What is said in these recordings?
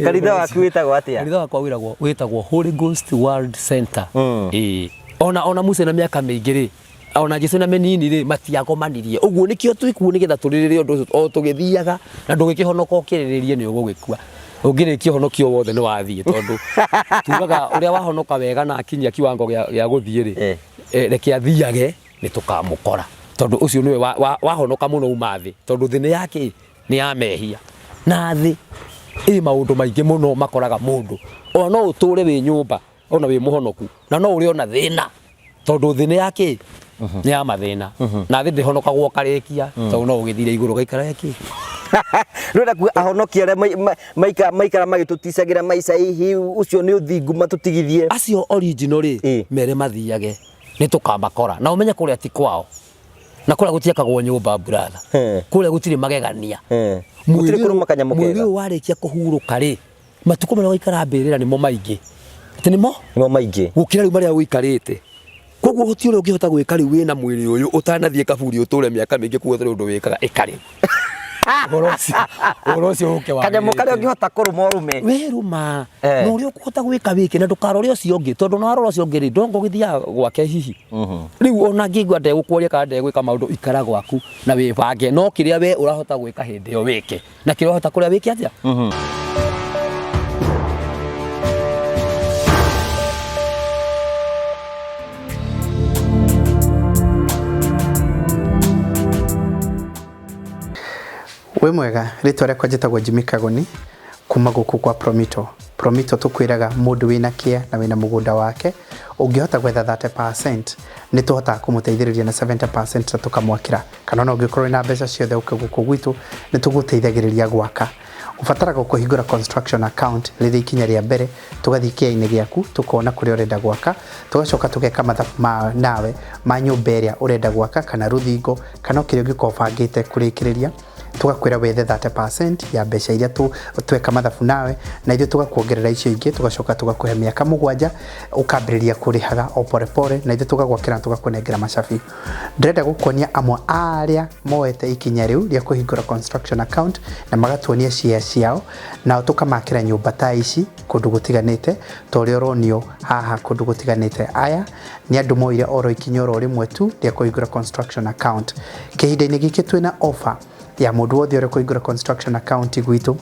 Kanitha waku witagwo atia? Kanitha wakwa witagwo Holy Ghost World Center. Ona Musa na miaka mingi ri ona Jesu na menini ri matiagomanirie uguo nikio twikuo nigetha turirire undu o tugithiaga na ndugikihonoko ukiriririe ni ugugikua ungirikia honokio wothe ni wathie tondu tugaga uria wahonoka wega na akinyia kiwango gia guthie ri reke athiage ni tukamukora tondu ucio niwe wahonoka muno umathi tondu thine yake ni ya mehia na thi maundu maingi muno makoraga mundu ona uture wi nyumba ona wi muhonoku na no uri ona thina tondu thine yake ni ya mathina na thi ndihonoka gwokarikia tondu no ugithire iguru gaikara yake Nura ku ahonokia re maikara magituticagira maica ihi ucio ni uthingu matutigithie acio original ri mere mathiage ni tukamakora na umenya kuria ti kwao na kuria gutiakagwo nyumba brother kuria gutiri magegania mutiri kuru makanya mukega mwiri warikia kuhuruka ri matuko mara waikara mbirira nimo maingi ati nimo maingi gukira ri maria wikarite koguo guti uri ungihota gwika ri wina mwiri uyu utanathie kaburi uture miaka mingi kuothera undu wikaga ikari Orocio uke wa kanya mukare ungihota kuruma rume weruma no uri ukuhota gwika wiki na ndukarore ucio ungi tondu no arora ucio ungi ri ndongo githia gwake hihi riu ona ngigwa nde gukworia ka nde gwika maundu ikara gwaku na wibange no kiria we urahota gwika hindi yo wiki na kiria urahota kuria wiki atia We mwega ritwa rĩakwa njĩtagwo Jimmy Kagoni kuma guku kwa Promito tukwiraga mundu wina kia na wina mugunda wake ungihota gwetha 30% ni tuhotaga kumuteithĩrĩria na 70% tukamwakira kana no ungikorwo na mbeca ciothe guku gwitu ni tuguteithagĩrĩria gwaka ubataraga kuhingura construction account rĩrĩa ikinya rĩa mbere tugathii kia-inĩ gĩaku tukona kũrĩa ũrenda gwaka tugacoka tugeka mathabu nawe ma nyũmba ĩrĩa ũrenda gwaka kana rũthingo kana kĩrĩa ũngĩkorwo bangĩte kũrĩkĩrĩria tugakwira wethe 30% ya mbeca iria tweka mathabu nawe na ithuĩ tugakuongerera icio ingĩ tugacoka tugakuhe mĩaka 7 ukambĩrĩria kũrĩhaga o pore na ithuĩ tugagwakĩra tugakũnengera macabi ndĩrenda gũkuonia amwe arĩa moete ikinya rĩu rĩa kũhingũra construction account na magatuonia ciao na tukamakĩra nyũmba ta ici kũndũ gũtiganĩte ta ũrĩa ũronio haha kũndũ gũtiganĩte aya nĩ andũ moire oro ikinya oro rĩmwe tu rĩa kũhingũra construction account kĩhinda-inĩ gĩkĩ twĩna offer ya mundu wothe uri kuigura construction account gwitu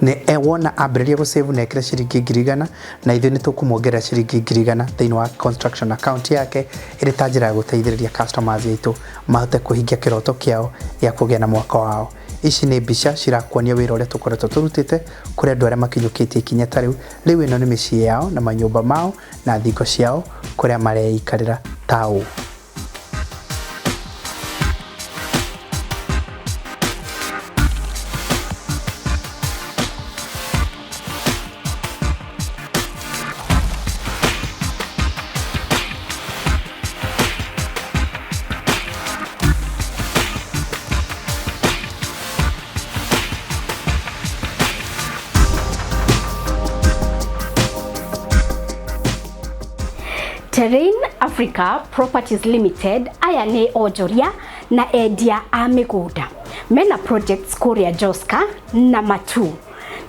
ne wona ambĩrĩria gũsave na ekĩra ciringi 100 na ithuĩ nĩ tũkũmuongerera ciringi 100 thĩinĩ wa construction account yake ĩrĩ ta njĩra ya gũteithĩrĩria customers aitũ mahote kũhingia kĩroto kĩao ya kũgĩa na mwaka wao ici nĩ mbica cirakuonia wĩra ũrĩa tũkoretwo tũrutĩte kũrĩ andũ arĩa makinyũkĩtie ikinya ta rĩu ĩno nĩ mĩciĩ yao na manyũmba mao na thingo ciao kũrĩa mareikarĩra ta ũũ Terrain Africa Properties Limited aya ni onjoria na endia a migunda mena projects kuria Joska na Matu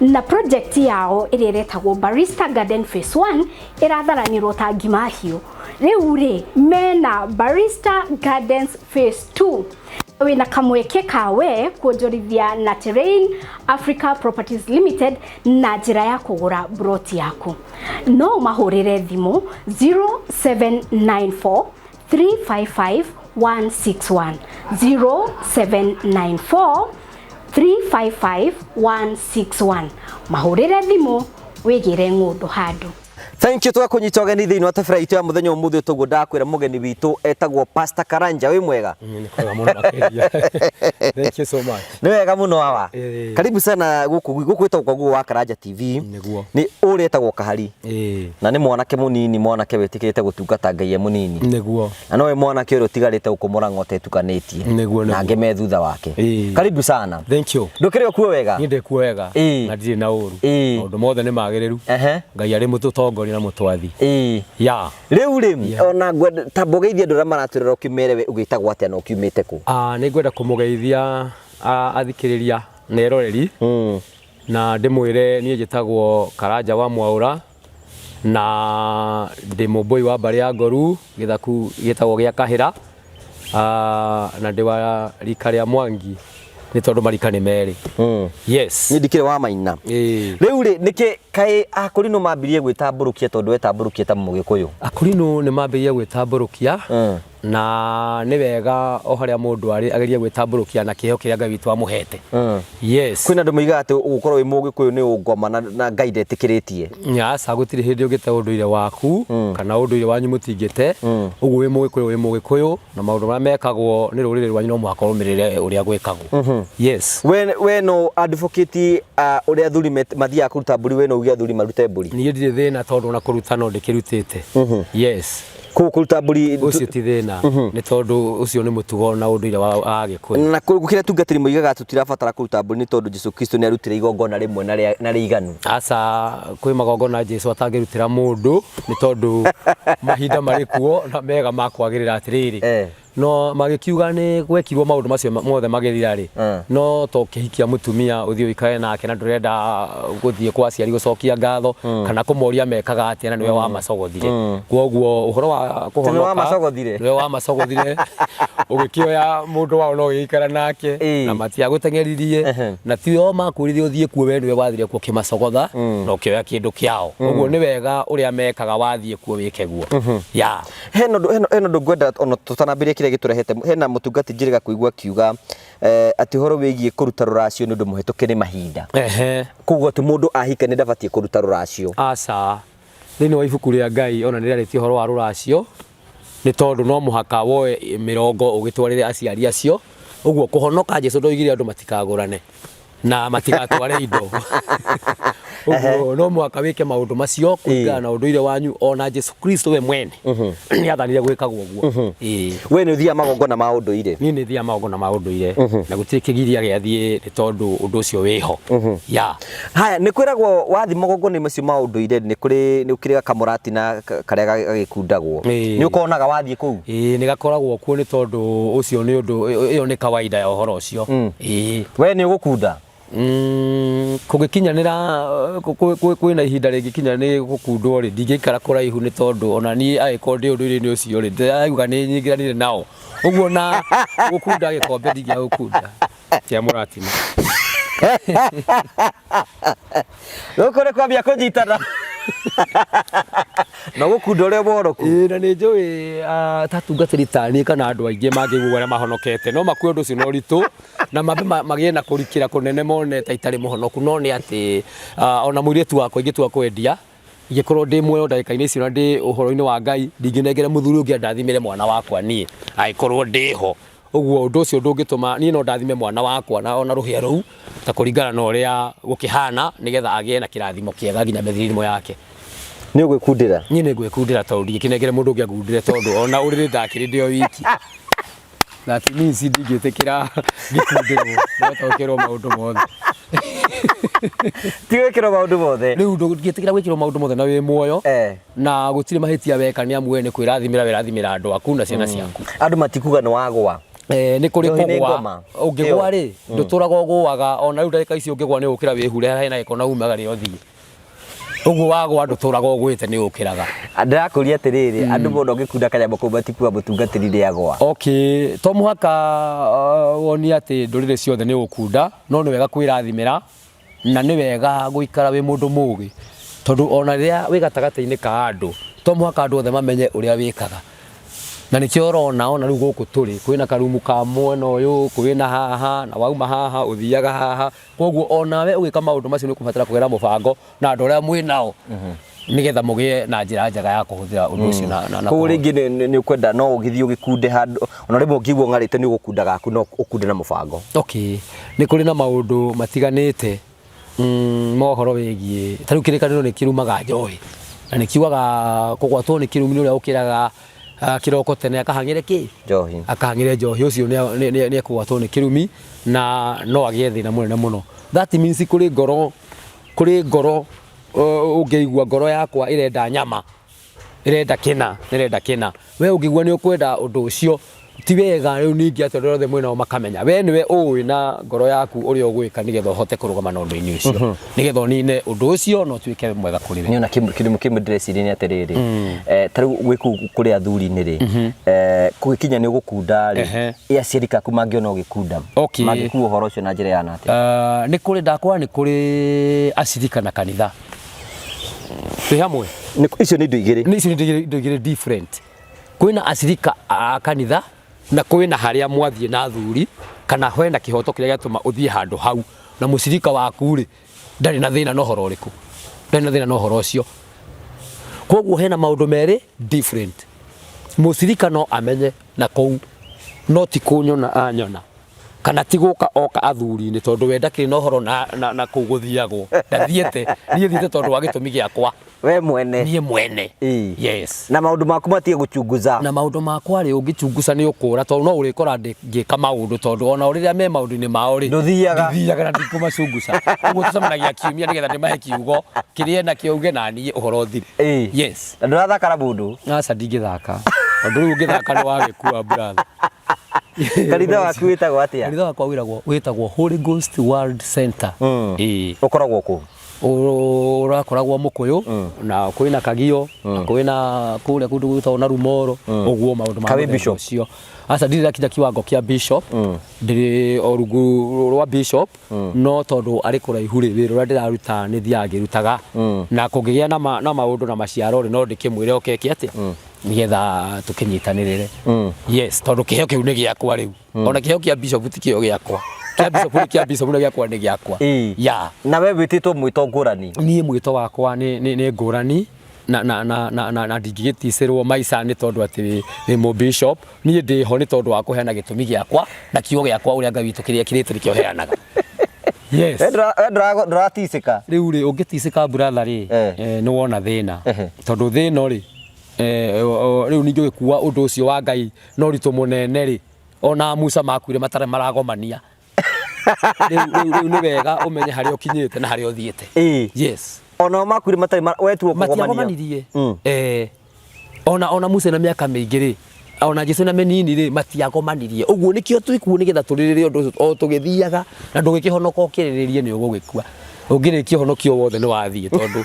na project yao iretagwo Barista Garden Phase 1 iratharanirwo ta ngimahio riu ri mena Barista Gardens Phase 2 wina kamweke kawe kuonjorithia na Terrain Africa Properties Limited na njira ya kugura broti yaku no mahurire thimu 0794 355 161 0794 355 161 mahurire thimu wigire ng'undu handu. Thank you twakunyita ũgeni thĩinĩ wa tabarĩra itũ ya mũthenya ũmũthĩ ũtũguo ndakwĩra mũgeni witũ etagwo Pastor Karanja wĩ mwega ni kwega mũno makĩria thank you so much nĩ wega mũno hawa karibu sana gũkũ etagwo guo wa Karanja TV nĩ ũrĩa etagwo Kahari na nĩ mwanake mũnini mwanake wĩtĩkĩrĩte gũtungata Ngai mũnini nĩguo na no mwanake ũrĩa ũtigarĩte gũkũmũranga ũtetukanĩtie na angĩ me thutha wake karibu sana thank you ndũkĩrĩ okuo wega niĩ ndĩkuo wega na ndirĩ na ũru maũndũ mothe nĩ magĩrĩru Ngai arĩ mũtũtongoria na mũtwathi ya rĩu ona ta mbogeithia ndũra maratwĩrĩra ũkĩmere we ũgĩtagwo atĩa na ũkiumĩte kũ nĩ ngwenda kũmũgeithia athikĩrĩria na eroreri na ndimwire nie njitagwo Karanja wa Mwaura na ndi muboi wa mbari ya Ngoru githaku gitagwo gia Kahira na ndi wa rika ria Mwangi ni tondu marika ni meri. Yes, ni ndikire wa Maina. Riu ri niki kai Akurino mambirie gwitamburukia tondu wetamburukia ta Mugikuyu? Akurino ni mambirie gwitamburukia na ni wega o haria mundu ari ageria gwitamburukia na kiho kiria Ngai witu amuhete. Yes, kwina ndu moiga ati ugukorwo wi Mugikuyu ni ungoma na Ngai ndetikiritie. Asa gutiri hindi ugite unduire waku kana unduire wanyu mutingite uguo wi Mugikuyu na maundu maria mekagwo ni rurire rwanyu no muhaka rumirire uria gwikagwo. Yes, we no advocate uria athuri mathiaga kuruta mburi, we no ugia athuri marute mburi? Ni ndire thina tondu na kuruta no ndikirutite. Yes, kuruta mburi ucio ti thina ni tondu ucio ni mutugo na unduire wa Agikuyu, na gukira tungatiri moigaga tutirabatara kuruta mburi ni tondu Jesu Kristo ni arutire igongona rimwe na riiganu. Asa kwi magongona Jesu atangirutira mundu ni tondu mahinda mari kuo na mega makwagirira atiriri no magikiuga ni gwekirwo maundu macio mothe magirira ri no to kihikia mutumia uthio ikae nake na ndurenda guthie kwa aciari gucokia ngatho kana kumoria mekaga atia na niwe wa macogothire. Kwoguo uhoro wa kuhonoka niwe wa macogothire ugikioya mundu wao no gikara nake na matia gutengeririe na tio makuririe uthie kuo we niwe wathire kuo kimacogotha no kioya kindu kiao. Uguo ni wega uria mekaga wathie kuo wikeguo. Ya heno ndugwenda ono tutanambirie kire giturehete hena mutungati njiriga kuigwa kiuga ati horo wigie kuruta ruracio ni ndu muhituke ni mahinda. Kuguo ti mundu ahika ni ndabatie kuruta ruracio. Asa thini wa ibuku ria Ngai ona ni rĩtie horo wa ruracio ni tondu no muhaka woe 40 ugitwarire aciari acio. Uguo kuhonoka Jesu ndoigire andu matikagurane na matigatware indo. Uguo no muhaka wike maundu macio kuringana na unduire wanyu ona Jesu Kristo we mwene ni athanire gwikagwo uguo. We ni uthia magongona ma unduire? Ni ni thia magongona ma unduire na gutiri kigiria giathie ni tondu undu ucio wiho. Ya haya ni kwiragwo wathi magongona macio ma unduire ni kuri ni ukiriga kamurati na karia gagikundagwo ni ukonaga wathie kuu? Ni gakoragwo kuo ni tondu ucio ni undu iyo ni kawaida ya uhoro ucio. We ni ugukunda? Kugikinyanira kwina ihinda ringikinya ni gukundwo ri ndingikara kuraihu ni tondu ona ni agiko ndi undu ni ucio ri ndaiuga ni nyingiranire nao. Uguo na gukunda gikombe ndingia gukunda tia muratina gukore kwambia kunyitana na gukunda uri boroku. Na ni njui tatungatiri tani kana andu aingi mangiguo aria mahonokete no makue undu ucio no ritu na mabe magie na kurikira kunene mone ta itari muhonoku no ni ati ona muiritu wakwa ingitua kwendia igikorwo ndi muoyo ndagika-ini icio na ndi uhoro-ini wa Ngai ndinginengere muthuri ungi ndathimire mwana wakwa nie aikorwo ndiho. Uguo undu ucio ndungituma nie no ndathime mwana wakwa na ona ruhia ruu ta kuringana na uria gukihana nigetha agie na kirathimo kiega nginya methirimo yake. Ni ugwikundira? Nie ni gwikundira tondu ndikinengere mundu ungi angundire tondu ona uriri ndakiri ndio wiki that means ndingitikira gikundirwo no tokero maundu mothe ti gwikirwo maundu mothe riu ndungitikira gwikirwo maundu mothe na wi muoyo na gutire mahitia weka ni amwe ni kwirathimira wirathimira andu aku na ciana ciaku. Andu matikuga ni wagwa ni kuri kugwa ungigwa ri nduturaga uguaga ona riu ndagika icio ungigwa ni ukira wihure hena ikona umaga ri othii. Uguo wago andu turaga ugwite ni ukiraga. Ndirakuria atiriri andu mono ngikunda kanyamo kau matikuga mutungatirire agwa. Okay, to muhaka woni ati ndurire ciothe ni ukunda no ni wega kwirathimira na ni wega guikara wi mundu mugi tondu ona ria wi gatagati-ini ka andu to muhaka andu othe mamenye uria wikaga na nikio urona ona riu guku turi kwina karumu ka mwena uyu kwina haha na wauma haha uthiaga haha koguo ona we ugika maundu macio ni kubatara kugera mubango na andu aria mwinao nigetha mugie na njira njega ya kuhuthira undu ucio na ko ringi ni ukwenda no ugithii ugikunde handu ona rimwe ngigwo ngarite ni ugukundaga aku no ukunde na mubango. Okay, ni kuri na maundu matiganite mohoro wigie tariu kirikaniro ni kirumaga njohi na ni kiugaga kugwatwo ni kirumi uria ukiraga kiroko tene akahangire ki njohi akahangire njohi ucio ni kugwatwo ni kirumi na no agie thina munene muno. That means kuri ngoro ungeigua ngoro yakwa irenda nyama irenda kina we ungigua ni ukwenda undu ucio ti wega riu ningi ati rothe mwena o makamenya we niwe uwi na ngoro yaku uria ugwika nigetha uhote kurugama na undu-ini ucio nigetha unine undu ucio no tuike mwega kuri we. Niona kindu ndreciria ni atiriri tari gwiku kuri athuri-ini ri kugikinya ni ugukunda ri aciari aku mangiona ugikunda mangikuwa uhoro ucio na njira ya nati ni kuri ndakwa ni kuri acirika na kanitha twi hamwe icio ni indo igiri different. Kwina acirika a kanitha na kwina haria mwathie na athuri kana hwena kihoto kiria giatuma uthie handu hau na mucirika waku ri ndari na thina no horo uriku ndari na thina no horo ucio. Koguo hena maundu meri different. Mucirika no amenye na kou no ti kunyona anyona kana ti guka oka athuri-ini tondu wenda kiri no horo na kuguthiagwo ndathiete nie thiete tondu wa gitumi giakwa we mwene nie mwene. Yes, na maundu maku matie guchunguza na maundu makwa ri ungichunguza ni ukura tondu no urikora ngika maundu tondu ona uriria me maundu-ini mao ri ndithiaga na ndikumacunguza. Koguo tucemanagia kiumia nigetha ndimahe kiugo kiria na kiuge na nie uhoro thiri. Yes, na ndurathaka na mundu aca ndingithaka tondu riu ngithaka ni wagikua brother. Kanitha waku witagwo atia? Kanitha wakwa witagwo Holy Ghost World Center. Ukoragwo ku? Urakoragwo Mukuyu na kwina Kagio na kwina kuria kundu gwitagwo na Rumoro uguo maundu ma bishop cio. Aca ndiri kinya kiwango kia bishop ndiri orungu rwa bishop no tondu ari kuraihu ri wira uria ndiraruta ni thiage rutaga na kungigia na maundu na maciaro ri no ndikimwire okeke atia nigetha tukinyitanirire. Yes, tondu kiheo kiu ni giakwa riu ona kiheo kia bishop ti kiheo giakwa kia bishop ni giakwa ni giakwa. Ya na we wititwo mwito ngurani? Nie mwito wakwa ni ngurani na ndingigiticirwo maica ni tondu ati ni mu bishop nie ndiho ni tondu wa kuheana gitumi giakwa na kiugo giakwa uria Ngai witu kiria kirite nikio heanaga. Yes, nduraticika riu ri ungiticika brother ri ni wona thina tondu thina ri riu ningi gikuwa undu ucio wa Ngai no ritu munene ri ona Musa makwire matare maragomania. Riu ni wega umenye haria ukinyite na haria uthiite. Yes, ona makwire matare wetuo kugomanirie ona Musa na miaka mingi ri ona Jesu na menini ri matiagomanirie. Uguo nikio twikuo nigetha turirire undu o tugithiaga na ndugikihonoka ukiriririe ni ugugikua ungirikio honokio wothe ni wathie tondu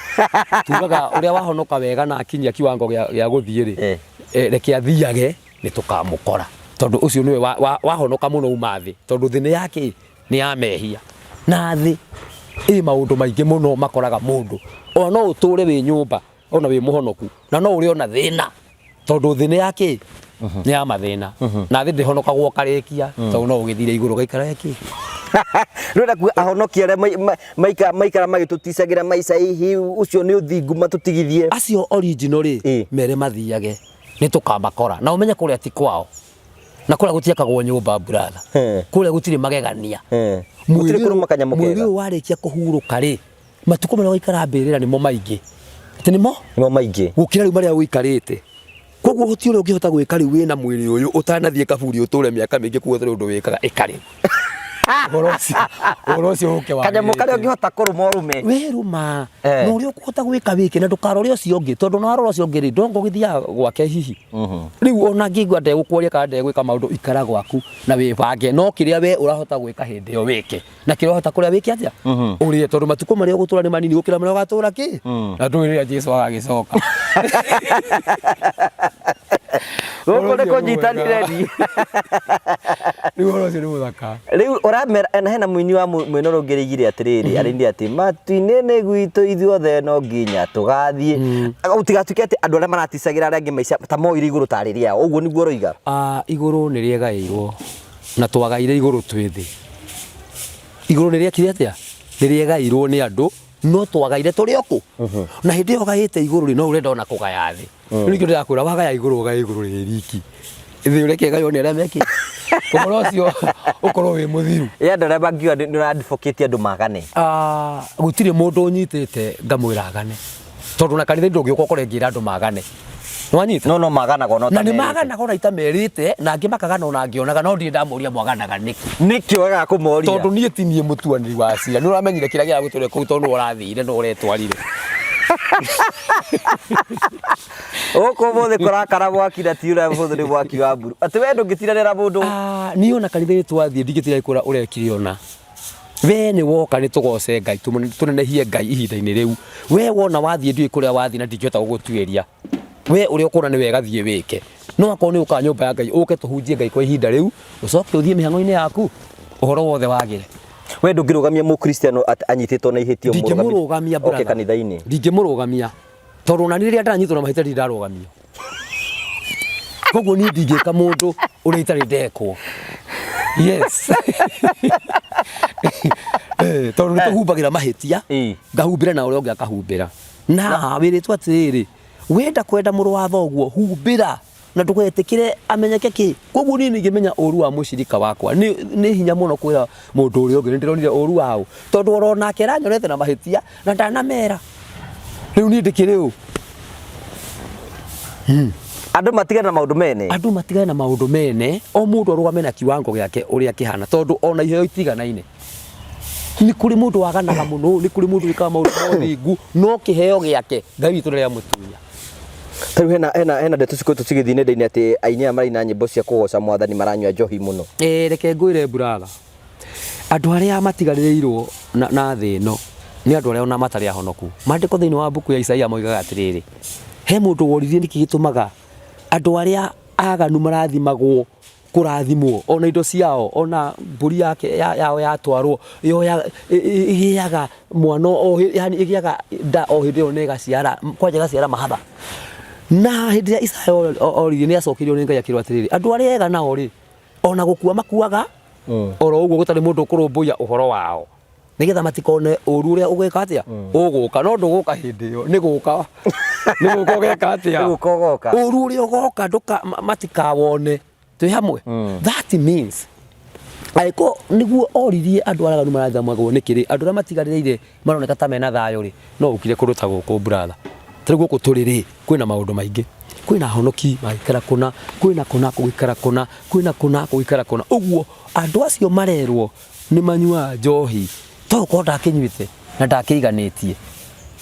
tugaga uria wahonoka wega na akinyia kiwango gia guthie ri reke athiage ni tukamukora tondu ucio niwe wahonoka muno umathi tondu thine yake ni ya mehia na thi maundu maingi muno makoraga mundu ona no uture wi nyumba ona wi muhonoku na no uri ona thina tondu thine yake ni ya mathina na thi ndihonoka gwokarikia tondu no ugithire iguru gaikara yake Rwenda ku ahonokia re maikara magituticagira maica ihi ucio ni uthingu matutigithie acio original ri mere mathiage ni tukamakora na umenye kuria ti kwao na kuria gutiakagwo nyumba brother kuria gutiri magegania mwiri kurumakanya mukega mwiri warikia kuhuruka ri matuko maria waikara mbirira nimo maingi ati nimo maingi gukira riu maria wikarite koguo guti uria ungihota gwika riu wina mwiri uyu utanathie kaburi uture miaka mingi kuothera undu wikaga ikari Orocio uke wa kanya mukare ungihota kuruma rume weruma no uri ukuhota gwika wiki na ndukarore ucio ungi tondu no arora ucio ungi ri ndongo githia gwake hihi riu ona ngigwa nde gukworia ka nde gwika maundu ikara gwaku na wibange no kiria we urahota gwika hindi yo wiki na kiria uhota kuria wiki atia uri tondu matuko maria ugutura ni manini gukira maria ugatura ki na ndwire Jesu agagicoka gukore ko nyitanire ni riu orocio ni muthaka riu na hena mwini wa mwino rungirigire atiriri arindi ati matu-inene gwitu ithuothe no nginya tugathie utigatuke ati andu aria maraticagira aria angi maica ta moire iguru tariria uguo niguo roiga iguru ni riegairwo na twagaire iguru twithi iguru ni riekire atia ni riegairwo ni andu no twagaire turi oku na hindi yo gaite iguru ri no urenda ona kugaya thi nikio ndirakwira wagaya iguru gaya iguru ri riki ithi ureke gayo ni aria meki kumorocio ukorwo wi muthiru ya ndara bangiwa ndira advocate andu magane gutire mundu unyitite ngamwira agane tondu na kanitha ndungiuka kurengira andu magane nwanyita no maganaga no na ni maganaga na itamerite na angi makagana ona ngionaga no ndi ndamuria mwaganaga nikio wega kumoria tondu nie tinie mutuaniri wa cira ni uramenyire kiria gia guture ku tondu urathire no uretwarire Oko mothe kurakara mwaki na tiura mothe ni mwaki wa mburu. Ati we ndungitiranira mundu. Ni ona kanitha twathie ndigitira ikura urekire ona. We ni woka ni tugoce Ngai tunenehie Ngai ihinda-ini riu. We wona wathie ndui kuria wathie na ndingihota gugutuiria. We uri ukuna ni wega thie wike. No akoo ni uka nyumba ya Ngai uke tuhunjie Ngai kwa ihinda riu ucoke uthie mihango-ini yaku uhoro wothe wagire. We ndungirugamia mukristiano anyititwo na ihitio murugamia brother kanitha-ini. Ndingimurugamia tondu na riria ndanyitwo na mahitari ndarugamio. Koguo ni ndingika mundu uria itari ndekwo. Yes. Tondu ni tuhumbagira mahitia ngahumbira na uria ungi akahumbira. Na wiritwo atiriri wenda kwenda muru wa thoguo humbira na tugetikire amenyeke ki. Koguo ni ngimenya uru wa mushirika wakwa ni hinya muno kwira mundu uri ungi ndironire uru wao tondu orona kera nyorete na mahitia na ndanamera riu ni ndikire u Andu matigana na maundu mene. Andu matigana na maundu mene o mundu arugame na kiwango giake uria kihana tondu ona iheo itiganaine. Ni kuri mundu waganaga muno ni kuri mundu wikaga maundu mothingu no kiheo giake Ngai witu ria mutunya. Tariu hena ndeto cikoto cigithii nenda-ini ati aini aya marina nyimbo cia kugoca mwathani maranyua njohi muno. Reke ngwire brother. Andu aria matigaririirwo na thi ino ni andu aria ona matari ahonoku. Mandiko thiini wa buku ya Isaia moigaga atiriri. He mundu woririe niki gitumaga andu aria aganu marathimagwo kurathimwo ona indo ciao ona mburi yake yao yatwarwo yo igiaga mwana o yani igiaga nda o hindi yo negaciara kwanja gaciara mahatha. Na hindi ya Isaia oririe ni acokirio ni Ngai akirwa atiriri andu aria ega nao ri ona gukua makuaga oro uguo gutari mundu kurumbuya uhoro wao nigetha matikone uru uria ugwika atia uguka no nduguka hindi yo ni guka ugeka atia uru uria ugoka nduka matikawone twi hamwe. That means aiko niguo oririe andu araganu marathamagwo nikiri andu aria matigaririire maroneka ta mena thayo ri no ukire kuruta guku brother. Tari guku turiri kwina maundu maingi kwina honoki magikara kuna kwina kuna kugikara kuna kwina kuna kugikara kuna uguo andu acio marerwo ni manyua njohi to ko ndakinyuite na ndakiganitie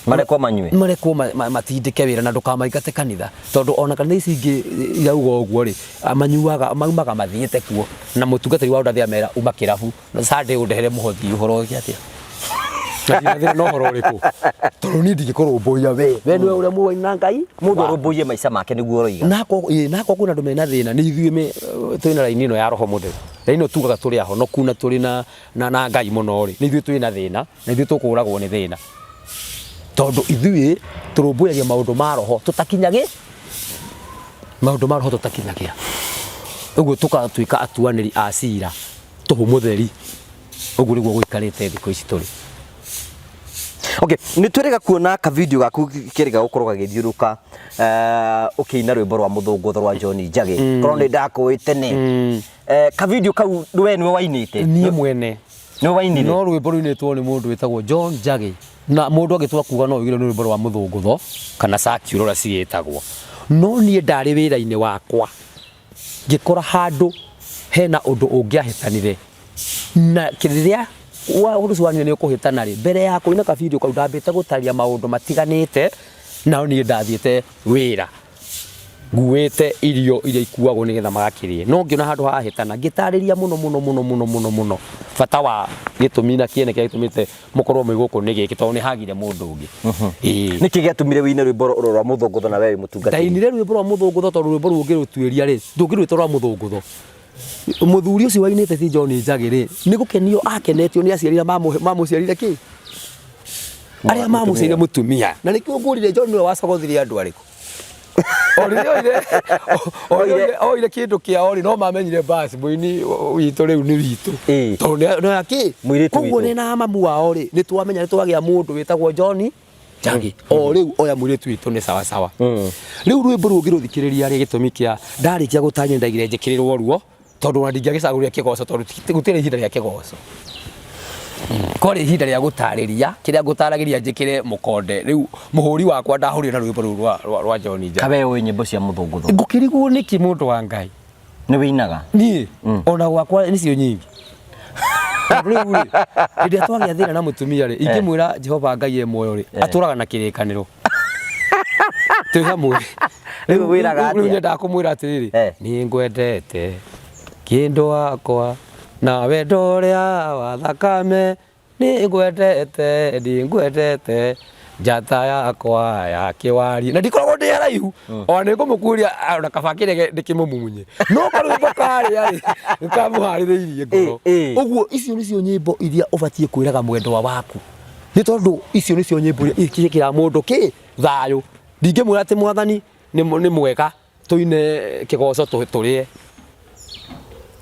marekwo matindike wira na ndukamaingate kanitha tondu ona kanitha ici ingi irauga uguo ri manyuaga maumaga mathiete kuo na mutungatiri wa ndathia mera uma kirabu na Sunday undehere muhothi uhoro wiki atia na no horo riku tondu ni ndigikorumbuya we niwe uria muwaina Ngai mundu arumbuye maica make niguo roiga nako kuna andu mena thina ni ithuĩ twina raini ino ya roho mutheru raini tugaga turi ahonoku na turi na Ngai muno ri ni ithuĩ twina thina na ithuĩ tukuragwo ni thina tondu ithuĩ turumbuyagia maundu ma roho tutakinyage maundu ma roho tutakinyagia uguo tukatuika atuanĩri a cira tuhu mutheri uguo niguo guikarite thikũ ici turi. Okay, ni twirega kuona ka video gaku kiriga gukorwo gagithiuruka ukiina rwimbo rwa muthungutho rwa John Njagi korwo ni ndakuite ne ka video kau we niwe wainite nie mwene niwe wainire no rwimbo ruinitwo ni mundu witagwo John Njagi na mundu agitwa kuga no igire ni rwimbo rwa muthungutho kana Sakiuro ra ciitagwo no nie ndari wira-ini wakwa ngikora handu hena undu ungiahitanire na kiriria wa urusuani ni ukuhitana ri mbere ya kuina ka video kau ndambite gutaria maundu matiganite na ni ndathiete wira nguite irio iria ikuagwo nigetha magakirie no ngiona handu hahitana ngitariria muno bata wa gitumi na kiene kia gitumite mukorwo mwiguku ni giki tondu ni hagire mundu ungi niki giatumire wine rwimbo rwa muthungutho na wewe mutungati ndainire rwimbo rwa muthungutho tondu rwimbo rwo ngirutuiria ri ndungirwita rwa muthungutho muthuri ucio wainite ti John Njagi ri ni gukenio akenetio ni aciarira mamuciarire ki aria mamuciarire mutumia na nikio ngurire John niwe wacogothirie andu ariku oire kindu kia ori no mamenyire basi muini witu riu ni witu tondu no yaki koguo ni na mamu wao ri ni twamenya ni twagia mundu witagwo John Njagi o riu oya mwiritu witu ni sawa sawa riu rwimbo rwo ngiruthikiriria ri gitumi kia ndarikia gutanya ndagire njikirirwo ruo tondu na ndingiagicaguria kigoco tondu gutire ihinda ria kigoco kore ihinda ria gutariria kiria gutaragiria njikire mukonde riu muhuri wakwa ndahurire na rwimbo rwa John Njagi kabe we nyimbo cia muthungutho ngukirigwo niki mundu wa Ngai ni winaga ni ona gwakwa nicio nyingi riu ndia twagia thina na mutumia ri ingimwira Jehova Ngai e moyo ri aturaga na kirikaniro twi hamwe Riu wiraga atia? Riu nyenda kumwira atiriri ni ngwendete kindu wakwa na wendo uria wa thakame ni ngwendete ndi ngwendete njata yakwa ya kiwari na ndikoragwo ndi haraihu ona ngumukuria ona kabakire ndikimumumunye no karwimbo kari ari nikamuhaririirie ngoro uguo icio nicio nyimbo iria ubatie kwiraga mwendwa waku ni tondu icio nicio nyimbo ikira mundu ki thayo ndingimwira ati mwathani ni mwega tuine kigoco turie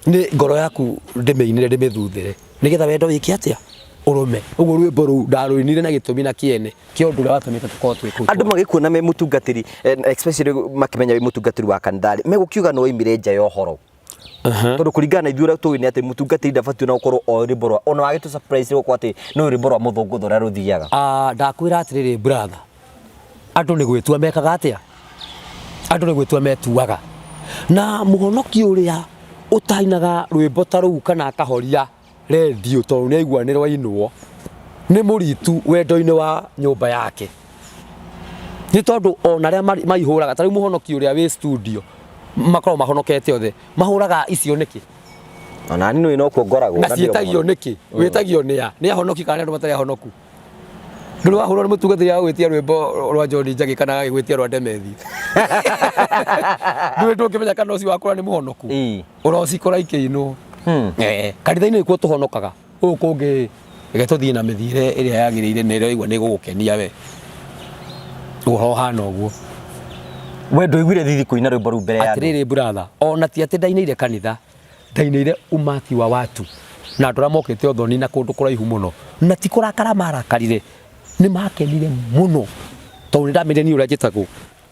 ni ngoro yaku ndimeinire ndimithuthere nigetha wendo wiki atia urume uguo rwimbo ru ndaruinire na gitumi na kiene kio ndure watumite tukorwo twi kuu andu magikuona me mutungatiri especially makimenya we mutungatiri wa kanithari megukiuga no imire nja yo horo tondu kuringana na ithuura tuwine ati mutungatiri ndabatio na ukorwo o rwimbo ona wagitu surprise rwo ati no rwimbo rwa muthungutho ra ruthiaga ndakwira atiriri brother andu ni gwitua mekaga atia andu ni gwitua metuaga na muhonoki uria utainaga rwimbo ta ruu kana akahoria radio tondu ni aiguanirwo inwo ni muritu wendo-ini wa nyumba yake ni tondu ona ria maihuraga tari muhonoki uria wi studio makorwo mahonokete othe mahuraga icio niki ona ni no ino ngoragwo na cietagio niki wetagio ni ahonoki kana andu matari ahonoku nduru wahurwo ni mutungatiri ya gwitia rwimbo rwa John Njagi kana gwitia rwa Demethi nduru ndukimenya kana ucio wakora ni muhonoku urocikora ikiino kanitha-ini nikuo tuhonokaga uyu kungi reke tuthie na mithire iria yagiriire na iria igua ni gugukenia we uhoro hana uguo we nduiguire thithi kuina rwimbo ru mbere ya atiriri brother ona ti ati ndainaire kanitha ndainaire umati wa watu na andũ arĩa mokĩte ũthoni na kũndũ kũraihu mũno na ti kũrakara marakarire nĩ makenire mũno tondũ nĩndamenyire ũrĩa njĩtagwo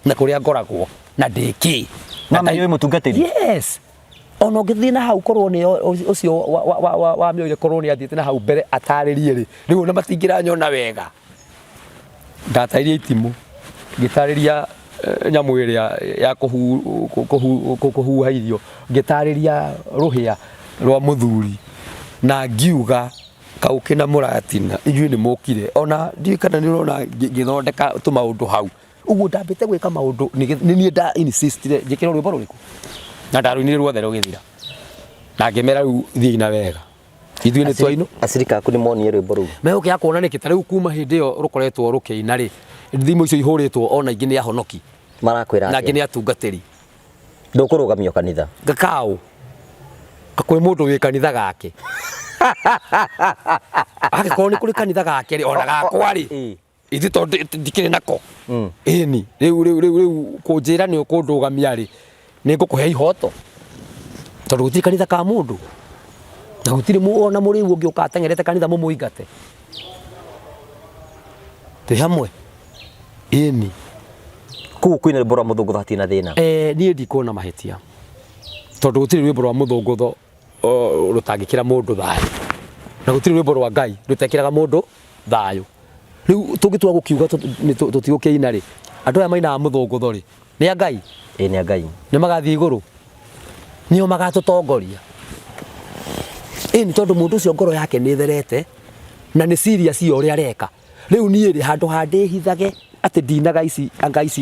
na kũrĩa ngoragwo na ndĩkĩ na nĩ mũtungatĩri yes ona ũngĩthiĩ na hau korwo nĩ ũcio wa mĩoire korwo nĩ athiĩte na hau mbere atarĩrie rĩ rĩu ona matingĩranyona wega ndatairie itimũ ngĩtarĩria nyamu ĩrĩa ya kũhuha irio ngĩtarĩria rũhĩa rwa mũthuri na ngiuga kaũkĩ na mũratina inyuĩ nĩ mũkire ona ndiũĩ kana nĩ ũrona ngĩthondeka tũmaũndũ hau ũguo ndambĩte gwĩka maũndũ nĩ niĩ nda insistire njĩkĩre rwĩmbo rũrĩkũ na ndarũinire ruothe rũgĩthira na ngĩmera rĩu thiĩ na wega ithuĩ nĩ twainũ acirika aku nĩ monire rwĩmbo rũu megũkĩaga kuona nĩkĩ ta rĩu kuma hĩndĩ ĩyo rũkoretwo rũkĩina rĩ thimũ icio ihũrĩtwo ona ingĩ nĩ ahonoki marakwĩra na ngĩ nĩ atungatĩri ndũkũrũgamio kanitha gakaũ kwĩ mũndũ wĩ kanitha gake angĩkorwo nĩ kũrĩ kanitha gake rĩ ona gakwa rĩ ithuĩ tondũ ndikĩrĩ nako ĩni rĩu kũnjĩra nĩ ũkũndũgamia rĩ nĩ ngũkũhe ihoto tondũ gũtirĩ kanitha ka mũndũ na gũtirĩ ona mũrĩu ũngĩ ũka atengerete kanitha mũmũingate twĩ hamwe ĩni kũu kwĩna rwĩmbo rwa mũthũngũtho hatirĩ na thĩna niĩ ndikuona mahĩtia tondũ gũtirĩ rwĩmbo rwa mũthũngũtho rũtangĩkĩra mũndũ thayũ na gũtirĩ rwĩmbo rwa Ngai rũtekĩraga mũndũ thayũ rĩu tũngĩtua gũkiuga tũtigũkĩina rĩ andũ aya mainaga mũthũngũtho rĩ nĩ a Ngai nĩ a Ngai nĩ magathiĩ igũrũ nĩo magatũtongoria ĩni tondũ mũndũ ũcio ngoro yake nĩ therete na nĩ serious ya ũrĩa areka rĩu niĩ rĩ handũ handĩhithage atĩ ndinaga ici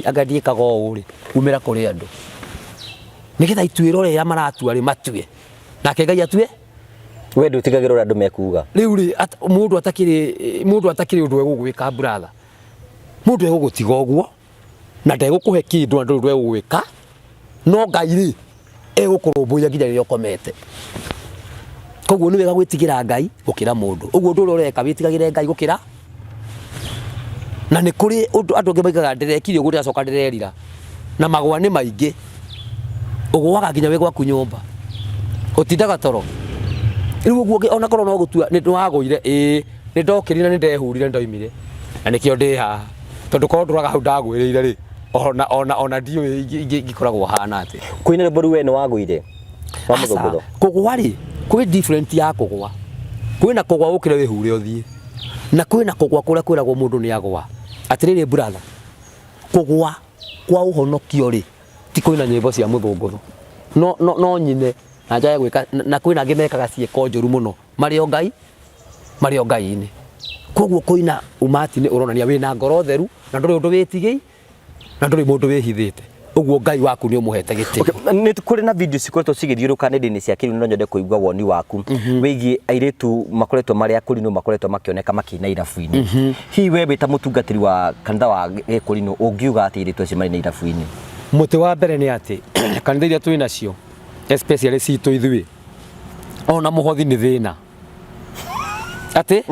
anga ndiĩkaga ũũ rĩ umĩra kũrĩ andũ nĩgetha ituĩro rĩrĩa maratua rĩ matue nake Ngai atue we ndũtigagĩra ũrĩa andũ mekuga rĩu rĩ mũndũ atakĩrĩ ũndũ egũgwĩka brother mũndũ egũgũtiga ũguo na ndegũkũhe kĩndũ na ndũrĩ ũndũ egũgwĩka no Ngai rĩ egũkũrũmbũiya nginya rĩrĩa ũkomete koguo nĩ wega gwĩtigĩra Ngai gũkĩra mũndũ ũguo ũndũ ũrĩa ũreka wĩtigagĩre Ngai gũkĩra na nĩ kũrĩ andũ angĩ maigaga ndĩrekire ũguo ndĩracoka ndĩrerira na magwa nĩ maingĩ ũgũaga nginya wĩ gwaku nyũmba ũtindaga toro rĩu ũguo ona korwo no gũtua nĩ wagũire nĩ ndokĩrire na nĩ ndehurire ndoimire na nĩkĩo ndĩ haha tondũ korwo ndũraga hau ndagwĩrĩire rĩ ona ndiũĩ ingĩkoragwo hana atĩ kwĩna rwĩmbo rũu we nĩ wagũire wa mũthũngũtho kũgũa rĩ kwĩ different ya kũgũa kwĩna kũgũa ũkĩre wĩhure ũthiĩ na kwĩna kũgũa kũrĩa kwĩragwo mũndũ nĩ agũa atĩrĩrĩ brother kũgũa kwa ũhonokio rĩ ti kwĩna nyĩmbo cia mũthũngũtho no nyine na njaya gwĩka na kwĩna angĩ mekaga ciĩko njũru mũno marĩ o Ngai-inĩ koguo kwĩna umati-inĩ ũronania wĩna ngoro theru na ndũrĩ ũndũ wĩtigĩi na nduri mundu wihithite uguo Ngai waku ni umuhete giti. Ni kuri na video cikoretwo cigithiuruka nenda-ini cia kiriu no nyende kuigua woni waku wigie airetu makoretwo mari akurino makoretwo makioneka makina irabu-ini. Hi we bita mutungatiri wa kanitha wa Gikurino ungiuga ati airetu acio mari na irabu-ini? Muti wa mbere ni ati kanitha iria twina cio especially citu ithui ona muhothi ni thina ati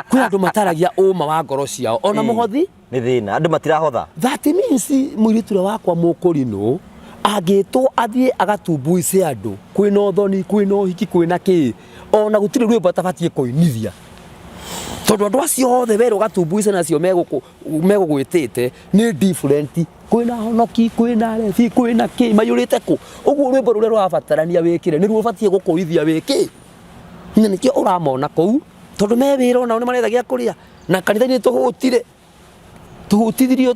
kwĩ andũ mataragia ũma wa ngoro ciao ona muhothi ni thina andũ matirahotha. That means mũirĩtu ũrĩa wakwa Mũkũrinũ angĩtwo athiĩ agatumbuice andũ kwĩna ũthoni kwĩna ũhiki kwĩna kĩ ona gũtirĩ rwĩmbo atabatie kũinithia tondũ andũ acio othe werũ gatumbuice nacio megũgwĩtĩte nĩ different. Kwĩna honoki kwĩna rebi kwĩna kĩ maiyũrĩte kũ ũguo rwĩmbo rũrĩa rwabatarania wĩkĩre nĩruo ũbatie gũkũithia wĩkĩ na nĩkĩo ũramona kũu tondũ me wĩra onao nĩ marethagia kũrĩa na kanitha-inĩ tuhutithirio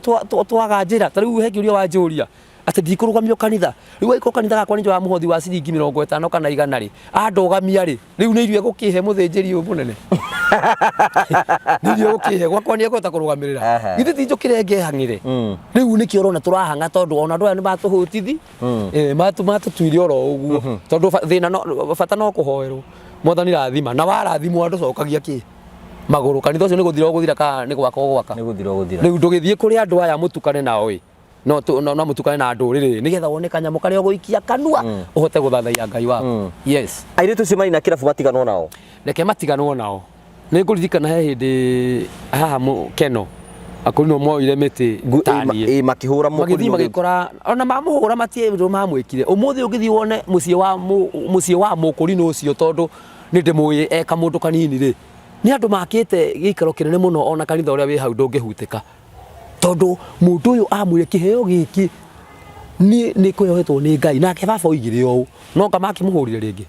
twaga njĩra. Ta rĩu he kĩũria wanjũria atĩ ndikũrũgamio kanitha rĩu angĩkorwo kanitha gakwa nĩ nja wa mũhothi wa ciringi 50 kana 100 rĩ andogamia rĩ rĩu nĩ irio egũkĩhe mũthĩnjĩri ũyũ mũnene nĩ irio egũkĩhe gwakwa nĩ ekũhota kũrũgamĩrĩra githĩ ti njũkĩre ngehang'ĩre. Rĩu nĩkĩo ũrona tũrahang'a tondũ ona andũ aya nĩ matũhũtithi matũtuire oro ũguo tondũ thĩna bata no kũhoerwo Mwathani rathima na warathimwo andũ cokagia kĩ magũrũ. Kanitha ũcio nĩ gũthira ũgũthira kana nĩ gwaka ũgwaka rĩu ndũgĩthiĩ kũrĩ andũ aya mũtukane nao ĩ no mũtukane na ndũrĩrĩ nĩgetha wone kanyamũ karĩa ũgũikia kanua ũhote gũthathaiya Ngai waku. Yes, airetu cio mari na kĩrabu matiganwo nao reke matiganwo nao. Nĩ ngũririkana he hĩndĩ haha Keno Akurino moire mĩtĩ taniĩ makĩhũra magĩthiĩ magĩkora ona mamũhũra matiĩ mamwĩkire. Ũmũthĩ ũgĩthiĩ wone mũciĩ wa Mũkũrinũ ũcio tondũ nĩ ndĩmũĩ eka mũndũ kanini rĩ nĩ andũ makĩte gĩikaro kĩnene mũno ona kanitha ũrĩa wĩ hau ndũngĩhutĩka tondũ mũndũ ũyũ amwĩre kĩheo gĩkĩ nĩ kwĩyohetwo nĩ Ngai nake baba oigire ũũ no nga makĩmũhũrire rĩngĩ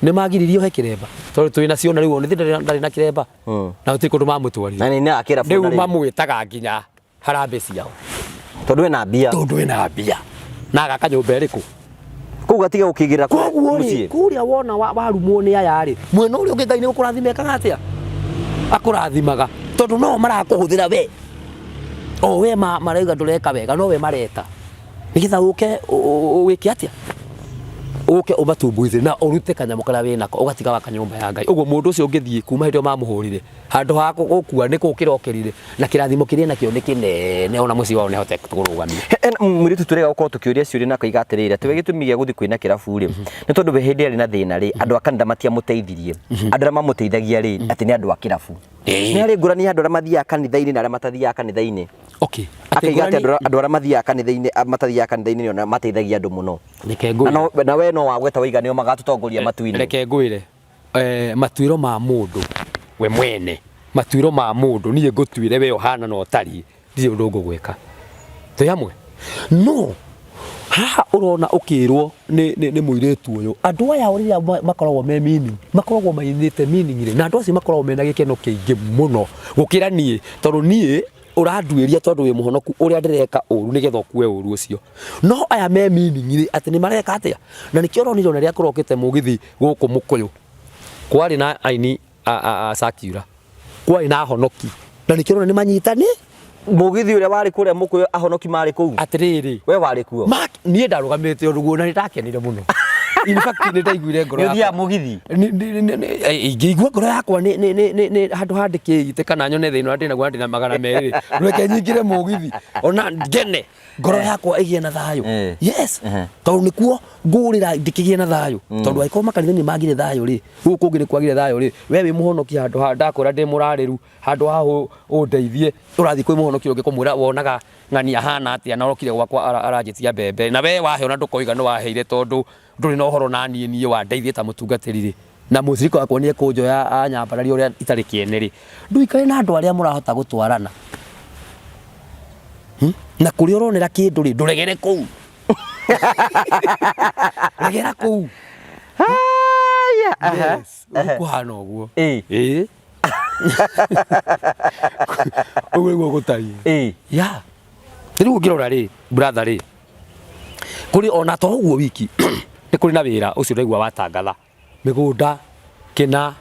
nĩ magiririo he kĩremba tondũ twĩna ciona rĩu nĩ ndarĩ na kĩremba na gũtirĩ kũndũ mamũtwarire rĩu mamwĩtaga nginya harambĩ ciao tondũ ena mbia na agaka nyũmba ĩrĩkũ kũu gatiga gũkĩigĩrĩra mũciĩ kũrĩa wona warumwo nĩ aya rĩ mwena ũrĩa ũngĩ Ngai nĩ gũkũrathima ekaga atĩa akũrathimaga tondũ no marakũhũthĩra we o we marauga ndũreka wega no we mareta nĩgetha ũke wĩke atĩa ũke ũmatumbuize na ũrute kanyamũ karĩa wĩnako ũgatiga waka nyũmba ya Ngai. Ũguo mũndũ ũcio ũngĩthiĩ kuma hĩndĩ ĩyo mamũhũrire handũ ha gũkua nĩ kĩrokerire na kĩrathimo kĩrĩa nakĩo nĩ kĩnene ona mũciĩ wao nĩ ahote kũrũgamia. Mũirĩtu tũrega gũkorwo tũkĩũria ciũria na kaiga atĩrĩrĩ atĩ we gĩtũmi gĩa gũthiĩ kwĩna kĩrabu rĩ nĩ tondũ we hĩndĩ arĩ na thĩna rĩ andũ a kanitha matiamũteithirie andũ arĩa mamũteithagia rĩ atĩ nĩ andũ a kĩrabu. Nĩ harĩ ngũrani andũ arĩa mathiaga kanitha-inĩ na arĩa matathiaga kanitha-inĩ. Okay, akaiga atĩ andũ arĩa mathiaga kanitha-inĩ matathiaga kanitha-inĩ ona mateithagia andũ mũno. Na we no wagweta waiga nĩo magatũtongoria matu-inĩ. Reke ngwĩre matuĩro ma mũndũ we mwene matuĩro ma mũndũ niĩ ngũtuĩre we ũhana na ũtariĩ ndirĩ ũndũ ngũgwĩka twĩ hamwe no haha ũrona ũkĩrwo nĩ mũirĩtu ũyũ andũ aya rĩrĩa makoragwo me meaning makoragwo mainĩte meaning rĩ na andũ acio makoragwo mena gĩkeno kĩingĩ mũno gũkĩra niĩ tondũ niĩ ũranduĩria tondũ wĩ mũhonoku ũrĩa ndĩreka ũru nĩgetha ũkue ũru ũcio no aya me meaning rĩ atĩ nĩ mareka atĩa na nĩkĩo ũronire rĩrĩa kũrokĩte mũgithi gũkũ Mũkũyũ kwarĩ na aini a Sakura kwarĩ na honoki na nĩkĩo ũrona nĩ manyitani mũgithi ũrĩa warĩ kũrĩa Mũkũyũ ahonoki marĩ kũu atĩrĩrĩ we warĩ kuo niĩ ndarũgamĩte ũndũ guo na nĩndakenire mũno in fact nĩ ndaiguire ngoro yakwa mũgithi ingĩigua ngoro yakwa nĩ handũ handĩkĩte kana nyone thĩna ndĩ naguo ndĩ na 200 reke nyingĩre mũgithi ona ngene ngoro yakwa ĩgĩe na thayũ yes tondũ nĩkuo ngũrĩra ndĩkĩgĩe na thayũ tondũ angĩkorwo makanitha nĩ magire thayũ rĩ gũkũ kũngĩ nĩ kwagire thayũ rĩ we wĩ mũhonoki handũ ha ndakũra ndĩ mũrarĩru handũ ha ũndeithie ũrathiĩ kwĩ mũhonoki ũngĩ kũmwĩra wonaga ng'ania hana atĩa na orokire gwakwa aranjĩtia mbembe na we wahe ona ndũkoiga nĩ waheire tondũ ndũrĩ na ũhoro na niĩ wandeithie ta mũtungatĩri rĩ na mũcirika wakwa nĩ ekũnjoya anyambararia ũrĩa itarĩ kĩene rĩ ndũikare na andũ arĩa mũrahota gũtwarana na kũrĩa ũronera kĩndũ rĩ ndũregere kũu regera kũu ũkũhana ũguo ũguo nĩguo gũtariĩ ya rĩu ũngĩrora rĩ brother rĩ kũrĩ ona to ũguo wiki nĩ kũrĩ na wĩra ũcio ũraigua watangatha mĩgũnda kĩna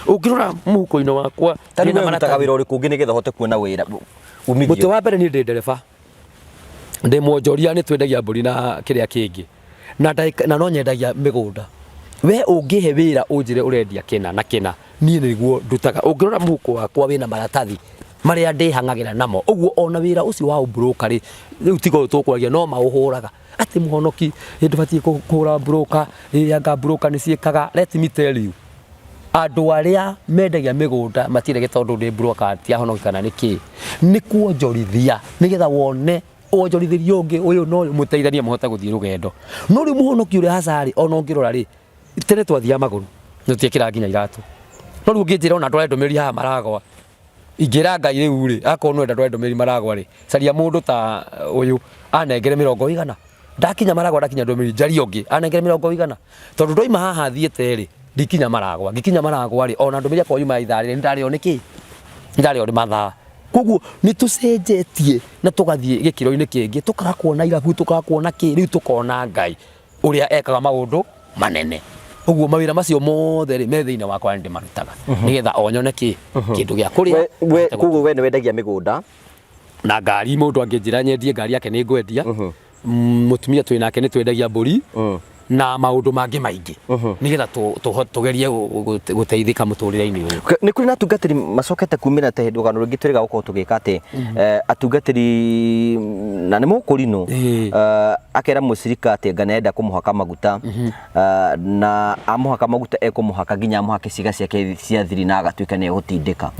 ũngĩrora mũhuko-inĩ wakwa tarĩ marutaga wĩra ũrĩkũ ũngĩ nĩgetha ũhote kuona wĩra Muti wa mbere ni ndi ndereba ndi mwonjoria ni twendagia mburi na kiria kingi na no nyendagia migunda we ungihe wira unjire urendia kina na kina nie niguo ndutaga ungirora muhuko wakwa wina maratathi maria ndihangagira namo uguo ona wira ucio wa broker ri riu tigo tukwaria no mauhuraga ati muhonoki ndibati kuhura broker yanga broker ni ciekaga let me tell you andu aria mendagia migunda matirege tondu ndi broker ati ahonoki kana niki ni kuonjorithia nigetha wone onjorithirio ungi uyu no muteithanie muhote guthii rugendo no ri muhonoki uri hasari ona ungirora ri tere twathia maguru nutiekira nginya iratu no ru ngijira ona ndore ndomeri ha maragwa ingira ngai riu ri akorwo no ndore ndomeri maragwa ri caria mundu ta uyu anengere 100 ndakinya maragwa ndakinya ndomeri njari ungi anengere 100 tondu ndoima haha thiete ri ndikinya maragwa ngikinya maragwa ri ona ndomeri akwa yuma ithari ndari oneki ndari ori mathaa koguo ni tucenjetie na tugathie gikiro-ini kingi tukakuona irabu tukakuona ki riu tukona ngai uria ekaga maundu manene uguo mawira macio mothe ri me thiini wakwa ndi marutaga nigetha onyone ki kindu gia kuria koguo we ni wendagia migunda na ngari mundu anginjira nyendie ngari yake ni ngwendia mutumia twi nake ni twendagia mburi na maundu mangi maingi nigetha tugerie guteithika muturire-ini uyu ni kuri na atungatiri macokete kumira te ndugano rungi twiriga gukorwo tugika ati atungatiri na ni mukurino akera mucirika ati nganenda kumuhaka maguta na amuhaka maguta ekumuhaka nginya amuhake ciga ciake cia thiri na agatuika ni egutindika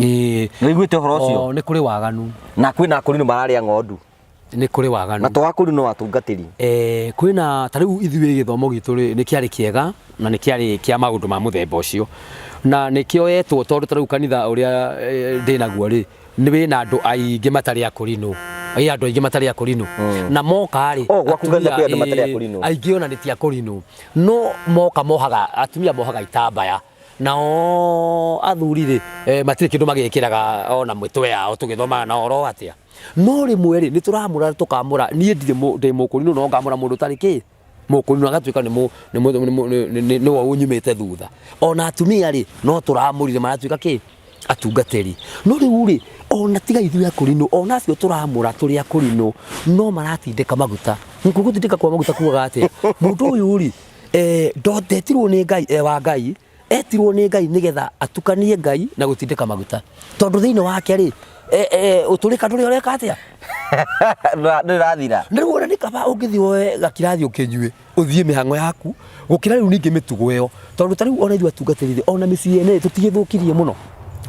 wiguite horo ucio ni kuri waganu na kwina akurino mararia ng'ondu ni kuri waganu na twakuri no atungatiri kwina tariu ithuĩ githomo gitu ri ni kiari kiega na ni kiari kia maundu ma muthemba ucio na nikio yetwo tondu tariu kanitha uria ndinaguo ri ni wina andu aingi matari akurino andu aingi matari akurino na moka ri gwakungana kwi andu matari akurino aingi ona ni ti akurino no moka mohaga atumia mohaga itambaya nao athuri ri matire kindu magikiraga ona mwitwe yao tugithoma na oro atia no rimwe ri ni turamura tukamura nie ndi mukurino no ngamura mundu tariki mukurino agatuika ni wo unyumite thutha ona atumia ri no turamurire maratuika ki atungatiri no riu ri ona tiga ithuĩ akurino ona acio turamura turi akurino no maratindika maguta ngugutindika kwa maguta kuga ati mundu uyu ri ndotetirwo ni ngai wa ngai etirwo ni ngai nigetha atukanie ngai na gutindika maguta tondu thiini wake ri uturika nduri oreka atia ndirathira ndirwona ni kaba ungithio gakirathi ukinyue uthie mihango yaku gukira riu ningi mitugo iyo tondu tariu ona ithu atungatirire ona micii ene tutigithukirie muno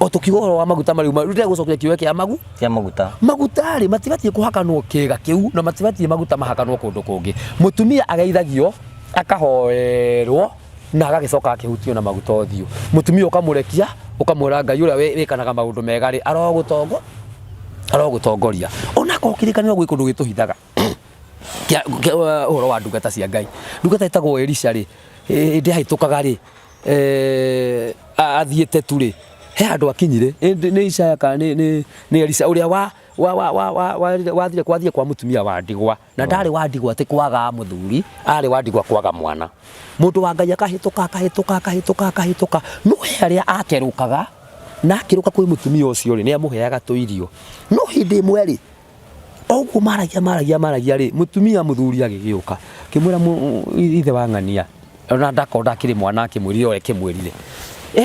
o tukigoro wa maguta mariu rute gucokia kiwe kia maguta ri matibatie kuhakanwo kiga kiu na matibatie maguta mahakanwo kundu kungi mutumia ageithagio akahoerwo na agagicoka akihutio na maguta othio mutumia ukamurekia ukamwira ngai uria wikanaga maundu mega ri arogutongoria ona kokirikanira gwi kundu gituhithaga uhoro wa ndungata cia ngai ndungata itagwo Elisha ri ndi haitukaga ri athiete tu ri he andu akinyire ni Isaya ka ni Elisha uria wathire kwathie kwa mutumia wa ndigwa na ndari wa ndigwa ati kwaga muthuri ari wa ndigwa kwaga mwana mundu wa ngai akahituka no he aria akerukaga na akiruka kwi mutumia ucio ri ni amuheaga tuirio no hindi imwe ri oguo maragia ri mutumia muthuri agigiuka kimwira ithe wa ng'ania ona ndakonda kiri mwana akimwirire ore kimwirire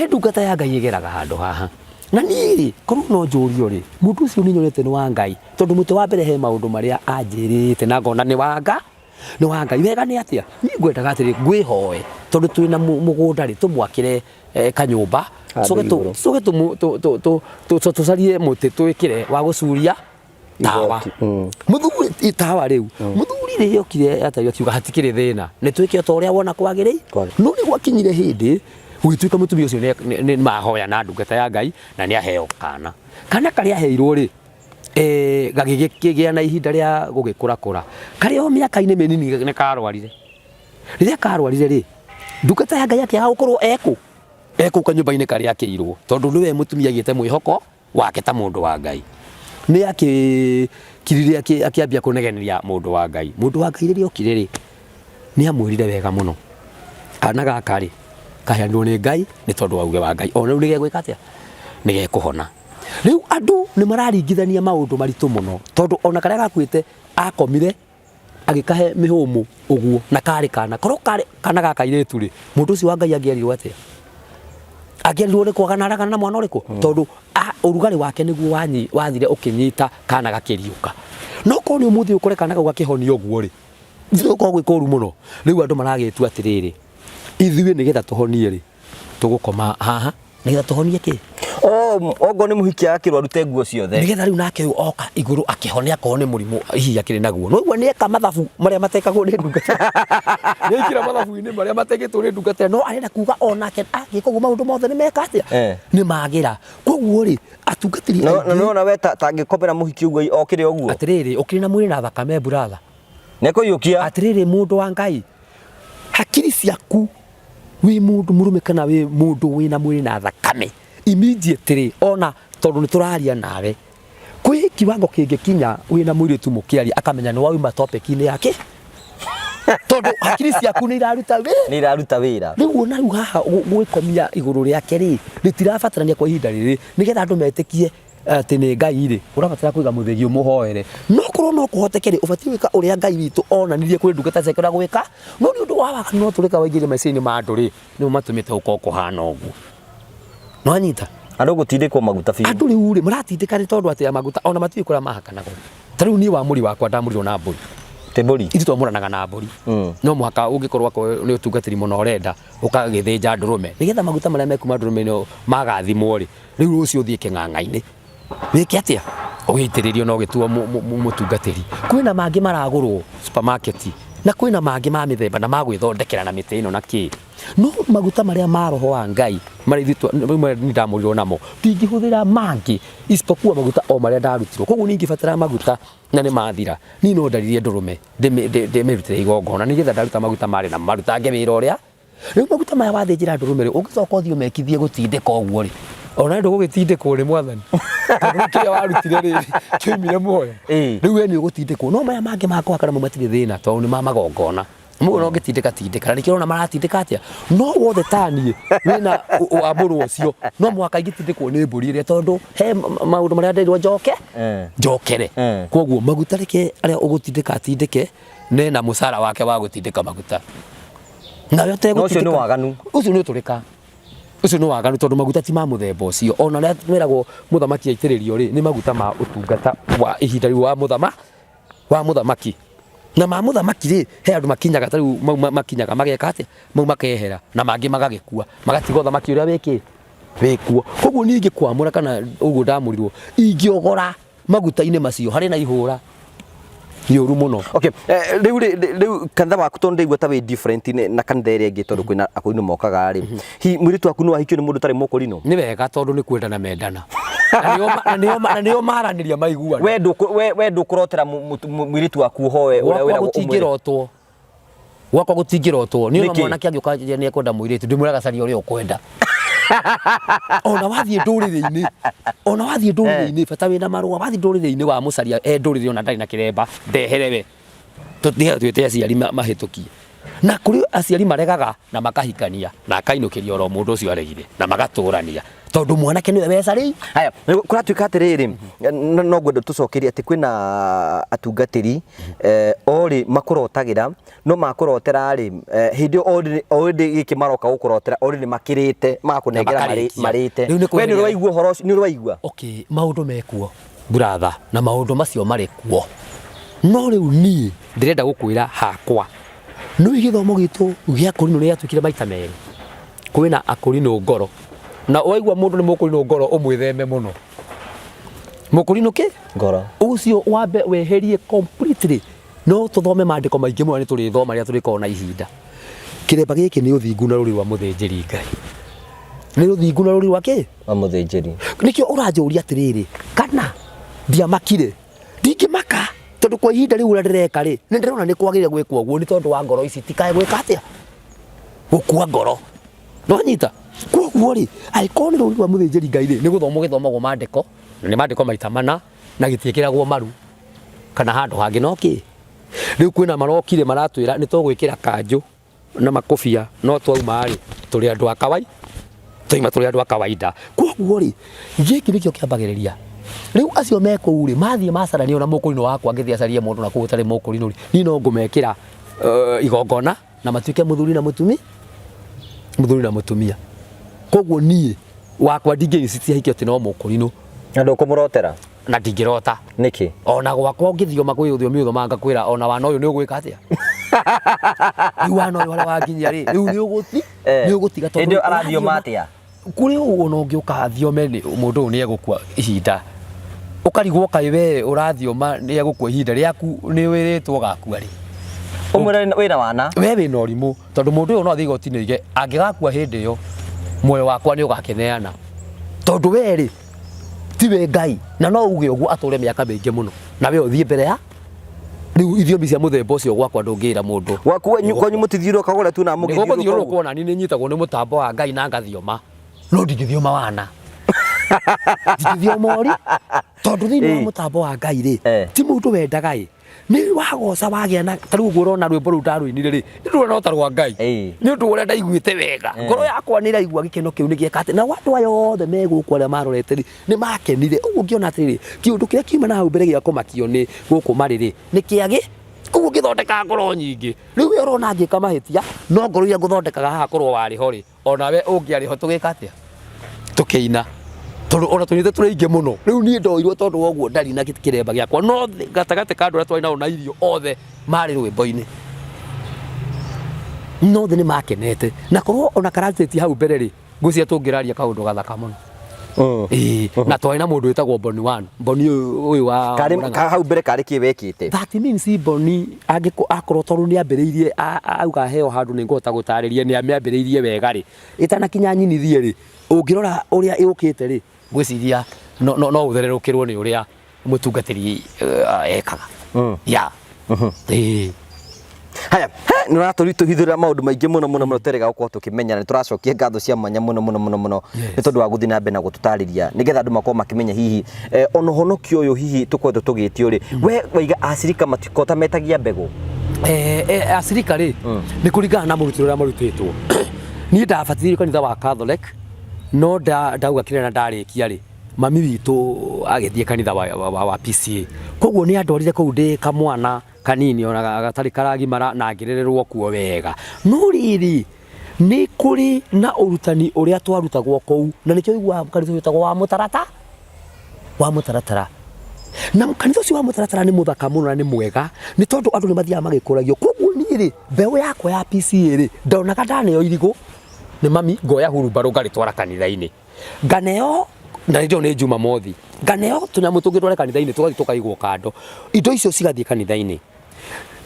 ndungata ya ngai igeraga handu haha na niĩ korwo no njũrio ri mundu ucio ni nyorete ni wa ngai tondu muti wa mbere he maundu maria anjirite na ngona ni wa ngai wega ni atia ni ngwendaga atiri ngwihoe tondu twina mugunda ri tumwakire kanyumba soge tucarie muti twikire wa gucuria tawa muthuri tawa riu muthuri ri yokire atari akiuga hatikire thina ni twike to uria wona kwagirei no ni gwakinyire hindi gwituika mutumia ucio ni mahoya na ndungata ya ngai na ni aheo kana karia aheirwo ri gagigia na ihinda ria gugikurakura karia o miaka-ini minini ni karwarire riria karwarire ri ndungata ya ngai akiaga gukorwo eku kanyumba-ini karia akiirwo tondu niwe mutumia agiete mwihoko wake ta mundu wa ngai ni akirire akiambia kunegeneria mundu wa ngai riria okire ri ni amwirire wega muno kana gaka ri kahandwo ni ngai ni tondu wauge wa ngai ona riu ni gegwika atia ni gekuhona riu andu ni mararingithania maundu maritu muno tondu ona karia gakwite akomire agikahe mihumu uguo na kari kana korwo kari kana gakairetu ri mundu ucio wa Ngai angiarirwo atia angiarirwo ni kwagana araga na mwana uriku tondu urugari wake niguo wathire ukinyita kana gakiriuka no ko ni umuthi ukore kana gakihonio uguo ri thoko gwikoru muno riu andu maragetu atiriri ithuĩ nigetha tuhonie ri tugukoma haha nigetha tuhonie ki ogo ni muhiki akirwo arute nguo ciothe nigetha riu nake oka iguru akihone akorwo ni murimu hihi akiri naguo no igua ni eka mathabu maria matekagwo ni ndungata ni ikira mathabu-ini maria mategitwo ni ndungata no arenda kuga onake agikoguo maundu mothe ni meka atia ni magira koguo ri atungatiri no na we tangikopera muhiki uguo okire uguo atiriri ukiri na mwiri na thakame brother neko yukia atiriri mundu wa Ngai hakiri ciaku wi mundu murume kana wi mundu wina mwiri na thakame immediately ona tondu nituraria nawe kwi kiwango kingikinya wina mwiri tu mukiaria akamenya ni wauma topic-ini yake tondu hakiri ciaku ni iraruta wira riu ona riu haha gwikomia iguru riake ri ritirabatarania kwa ihinda riri nigetha andu metikie ati ni Ngai ri urabatara kuiga muthegi umuhoere no korwo no kuhotekere ubati wika uria Ngai witu onanirie kuri ndungata ciake ura gwika no ni undu wa waka no tureka waingire meciini ma andu ri ni matumite uko kuhana uguo no anyita andu gutindikwo maguta biu andu riu ri muratindika ri tondu ati maguta ona matiwi kura mahakanago tariu ni wa muri wakwa ndamurirwo na mburi te mburi ithu twamuranaga na mburi no muhaka ungikorwo ko ni utungatiri muno urenda ukagithinja ndurume nigetha maguta maria mekuma ndurume no magathimwo ri riu rucio thie king'ang'a-ini wiki atia ugitiririo no gituo mutungatiri kwina mangi maragurwo supermarket na kwina mangi ma mithemba na magwithondekera na miti ino na ki no maguta maria maroho wa Ngai marithitwo ndamurirwo namo ndingihuthira mangi isipokuwa maguta o maria ndarutirwo koguo ningibatara maguta na ni mathira ni no ndaririe ndurume ndimirutire igongona nigetha ndaruta maguta mari na marutange wira uria riu maguta maya wathinjira ndurume ri ungicoka uthio mekithie gutindika uguo ri ona ndo gugitindikwo ri mwathani tondu kia warutire ri kiumire muoyo riu we ni ugutindikwo no maya mangi makwa kana matire thina tondu ni ma magongona mugo no gitindika tindika ni kirona maratindika atia no wothe tanie wina amuru ucio no mwaka igitindikwo ni mburi ria tondu he maundu maria ndirwo njokere koguo maguta reke aria ugutindika tindike ne na musara wake wa gutindika maguta na yote ucio ni waganu ucio ni uturika ucio ni waganu tondu maguta ti ma muthemba ucio ona ria meragwo muthamaki aitiririo ri ni maguta ma utungata wa ihinda riu wa muthamaki na ma muthamaki ri he andu makinyaga tariu makinyaga mageka atia mau makehera na mangi magagikua magatiga uthamaki uria wikuo koguo ningi kwamura kana uguo ndamurirwo ingiogora maguta-ini macio hari na ihura yoru muno okay riu kanitha waku tondu ndaigua ta wi different na kanitha iria ingi tondu kwina akoini mokaga ri hi mwiritu waku no ahikio ni mundu tari mokorino ni wega tondu ni kwendana mendana na nio maraniria maiguana we ndukurotera mwiritu waku hoe uria wira gutingirotwo gwakwa gutingirotwo ni mwanake angioka ni ekwenda mwiritu ndimuraga caria uria ukwenda ona wathie ndurire-ini bata wina marua wathie ndurire-ini wa mucaria ndurire ona ndari na kiremba ndeherewe twite aciari mahitukie na kuri aciari maregaga na makahikania na akainukiria oro mundu ucio aregire na magaturania tondu mwanake niwe wecari haya kuratuika atiriri no gwenda tucokerie ati kwina atungatiri ori makurotagira no makurotera ri hindi ori giki maroka gukurotera ori ni makirite makunengera marite we ni rwaigua horo ni rwaigua okay maundu mekuo brother na maundu macio mari kuo no riu ni ndirenda gukwira hakwa no igithomo gitu gia kurino ria tukire maita meri kwina akurino ngoro na waigua mundu ni mukurino ngoro umwitheme muno mukurino ki ngoro ucio wambe weherie completely no tuthome maandiko maingi mwana turi thoma ria turi kona ihinda kiremba giki ni uthingu na ruri wa muthinjiri Ngai ni uthingu na ruri wa ki wa muthinjiri nikio uranjuria atiriri kana ndiamakire ndingimaka tondu kwa ihinda riu uria ndireka ri ni ndirona ni kwagire gwikwo guo ni tondu wa ngoro ici tikae gwika atia gukua ngoro no nyita koguo ri aikoni ruri wa muthinjiri Ngai ri ni guthomo githomagwo maandiko ni maandiko maita mana na gitiekiragwo maru kana handu hangi no ki riu kwina marokire maratwira ni tugwikira kanju na makofia no twauma ri turi andu akawai toima tuli andu a kawaida koguo ri giki nikio kiambagiriria riu acio meko uri mathie macarania ona mukurino wakwa ngithia caria mundu na kugutari mukurino ri ni no ngumekira igongona na matuike muthuri na mutumia koguo nie wakwa ndingĩcitia hiki ati no mukurino na ndũkũmũrotera na ndingĩrota niki ona gwakwa ngĩthioma kwĩ ũthiomi ũthoma ngakwĩra ona wana ũyũ nĩ ũgwĩka atĩa rĩu wana ũyũ harĩa wanginyia rĩ rĩu nĩ ũgũtiga tondũ hĩndĩ ĩyo arathioma atĩa kũrĩ ũguo ona ũngĩũka athiome mũndũ ũyũ nĩ egũkua ihinda ũkarigwo kaĩ we ũrathioma nĩ egũkua ihinda rĩaku nĩ wĩrĩtwo gakua rĩ ũmwĩra wĩna wana we wĩna ũrimũ tondũ mũndũ ũyũ no athiĩ igoti-inĩ oige angĩgakua hĩndĩ ĩyo muoyo wakwa nĩ ũgakeneana tondũ we rĩ tiwe Ngai na no uge ũguo atũre mĩaka mĩingĩ mũno na we ũthiĩ mbere ya rĩu ithiomi cia mũthemba ũcio gwakwa ndũngĩra mũndũ kwanyu mũtithiũrũka kagũra tu na mũgĩthiũrũka gũthiũrũrũka ona niĩ nĩ nyitagwo nĩ mũtambo wa Ngai na ngathioma no ndingĩthioma wana ndingĩthioma ũri tondũ thĩinĩ wa mũtambo wa Ngai rĩ ti mũndũ wendaga ĩ nĩ wagoca wagĩa na tarĩu ũguo ũrona rwĩmbo rũu ndarũinire rĩ nĩ ndĩrona ta rwa Ngai nĩ ũndũ ũrĩa ndaiguĩte wega ngoro yakwa nĩ ĩraigua gĩkeno kĩu nĩ gĩeka atĩ na andũ aya othe me gũkũ arĩa marorete rĩ nĩ makenire ũguo ngĩona atĩrĩrĩ kĩũndũ kĩrĩa kiuma na hau mbere gĩa kũmakio nĩ gũkũ marĩ rĩ nĩ kĩagĩ koguo ngĩthondeka ngoro nyingĩ rĩu we ũrona ngĩka mahĩtia no ngoro iria ngũthondekaga haha korwo warĩ ho rĩ onawe ũngĩarĩ ho tũgĩka atĩa tũkĩina tondũ ona tũnyite tũrĩ ingĩ mũno rĩu niĩ ndoirwo tondũ woguo ndari na kĩremba gĩakwa no gatagatĩ ka andũ arĩa twarĩ nao na irio othe marĩ rwĩmbo-inĩ no othe nĩ makenete na korwo ona kararutĩtie hau mbere rĩ ngwĩciria tũngĩraria kaũndũ gathaka mũno na twarĩ na mũndũ wĩtagwo Boni ũyũ wa hau mbere karĩ kĩ wekĩte that means Boni akorwo tondũ nĩ ambĩrĩirie auga heo handũ nĩ ngũhota gũtarĩria nĩ amĩambĩrĩirie wega rĩ ĩtanakinya nyinithie rĩ ũngĩrora ũrĩa ĩũkĩte rĩ ngwĩciria no ũthererũkĩrwo nĩ ũrĩa mũtungatĩri ekaga ya haya nĩ ũratũhithũrĩra maũndũ maingĩ mũno tũrega gũkorwo tũkĩmenya na nĩ tũracokia ngatho cia mwanya mũno nĩ tondũ wa gũthiĩ na mbere na gũtũtarĩria nĩgetha andũ makorwo makĩmenya hihi ona ũhonokio ũyũ hihi tũkoretwo tũgĩtio rĩ we waiga acirika matikota metagia mbegũ acirika rĩ nĩ kũringana na mũrutĩre ũrĩa marutĩtwo niĩ ndabatithĩrio kanitha wa Catholic no ndauga kĩrĩa na ndarĩkia rĩ mami witũ agĩthiĩ kanitha wa PCA koguo nĩ andwarire kũu ndĩ kamwana kanini ona gatarĩ karagimara na ngĩrererwo kuo wega no rĩrĩ nĩ kũrĩ na ũrutani ũrĩa twarutagwo kũu na nĩkĩo ũiguaga kanitha wĩtagwo wa mũtaratara na kanitha ũcio wa mũtaratara nĩ mũthaka mũno na nĩ mwega nĩ tondũ andũ nĩ mathiaga magĩkũragio koguo niĩ rĩ mbeũ yakwa ya PCA rĩ ndonaga ndaneo irigũ nĩ mami ngoya hurubarũ ngarĩtwara kanitha-inĩ nganeo na nĩndio nĩ Jumamothi nganeo tũnyamũ tũngĩtware kanitha-inĩ tũgathiĩ tũkaigwo kando indo icio cigathiĩ kanitha-inĩ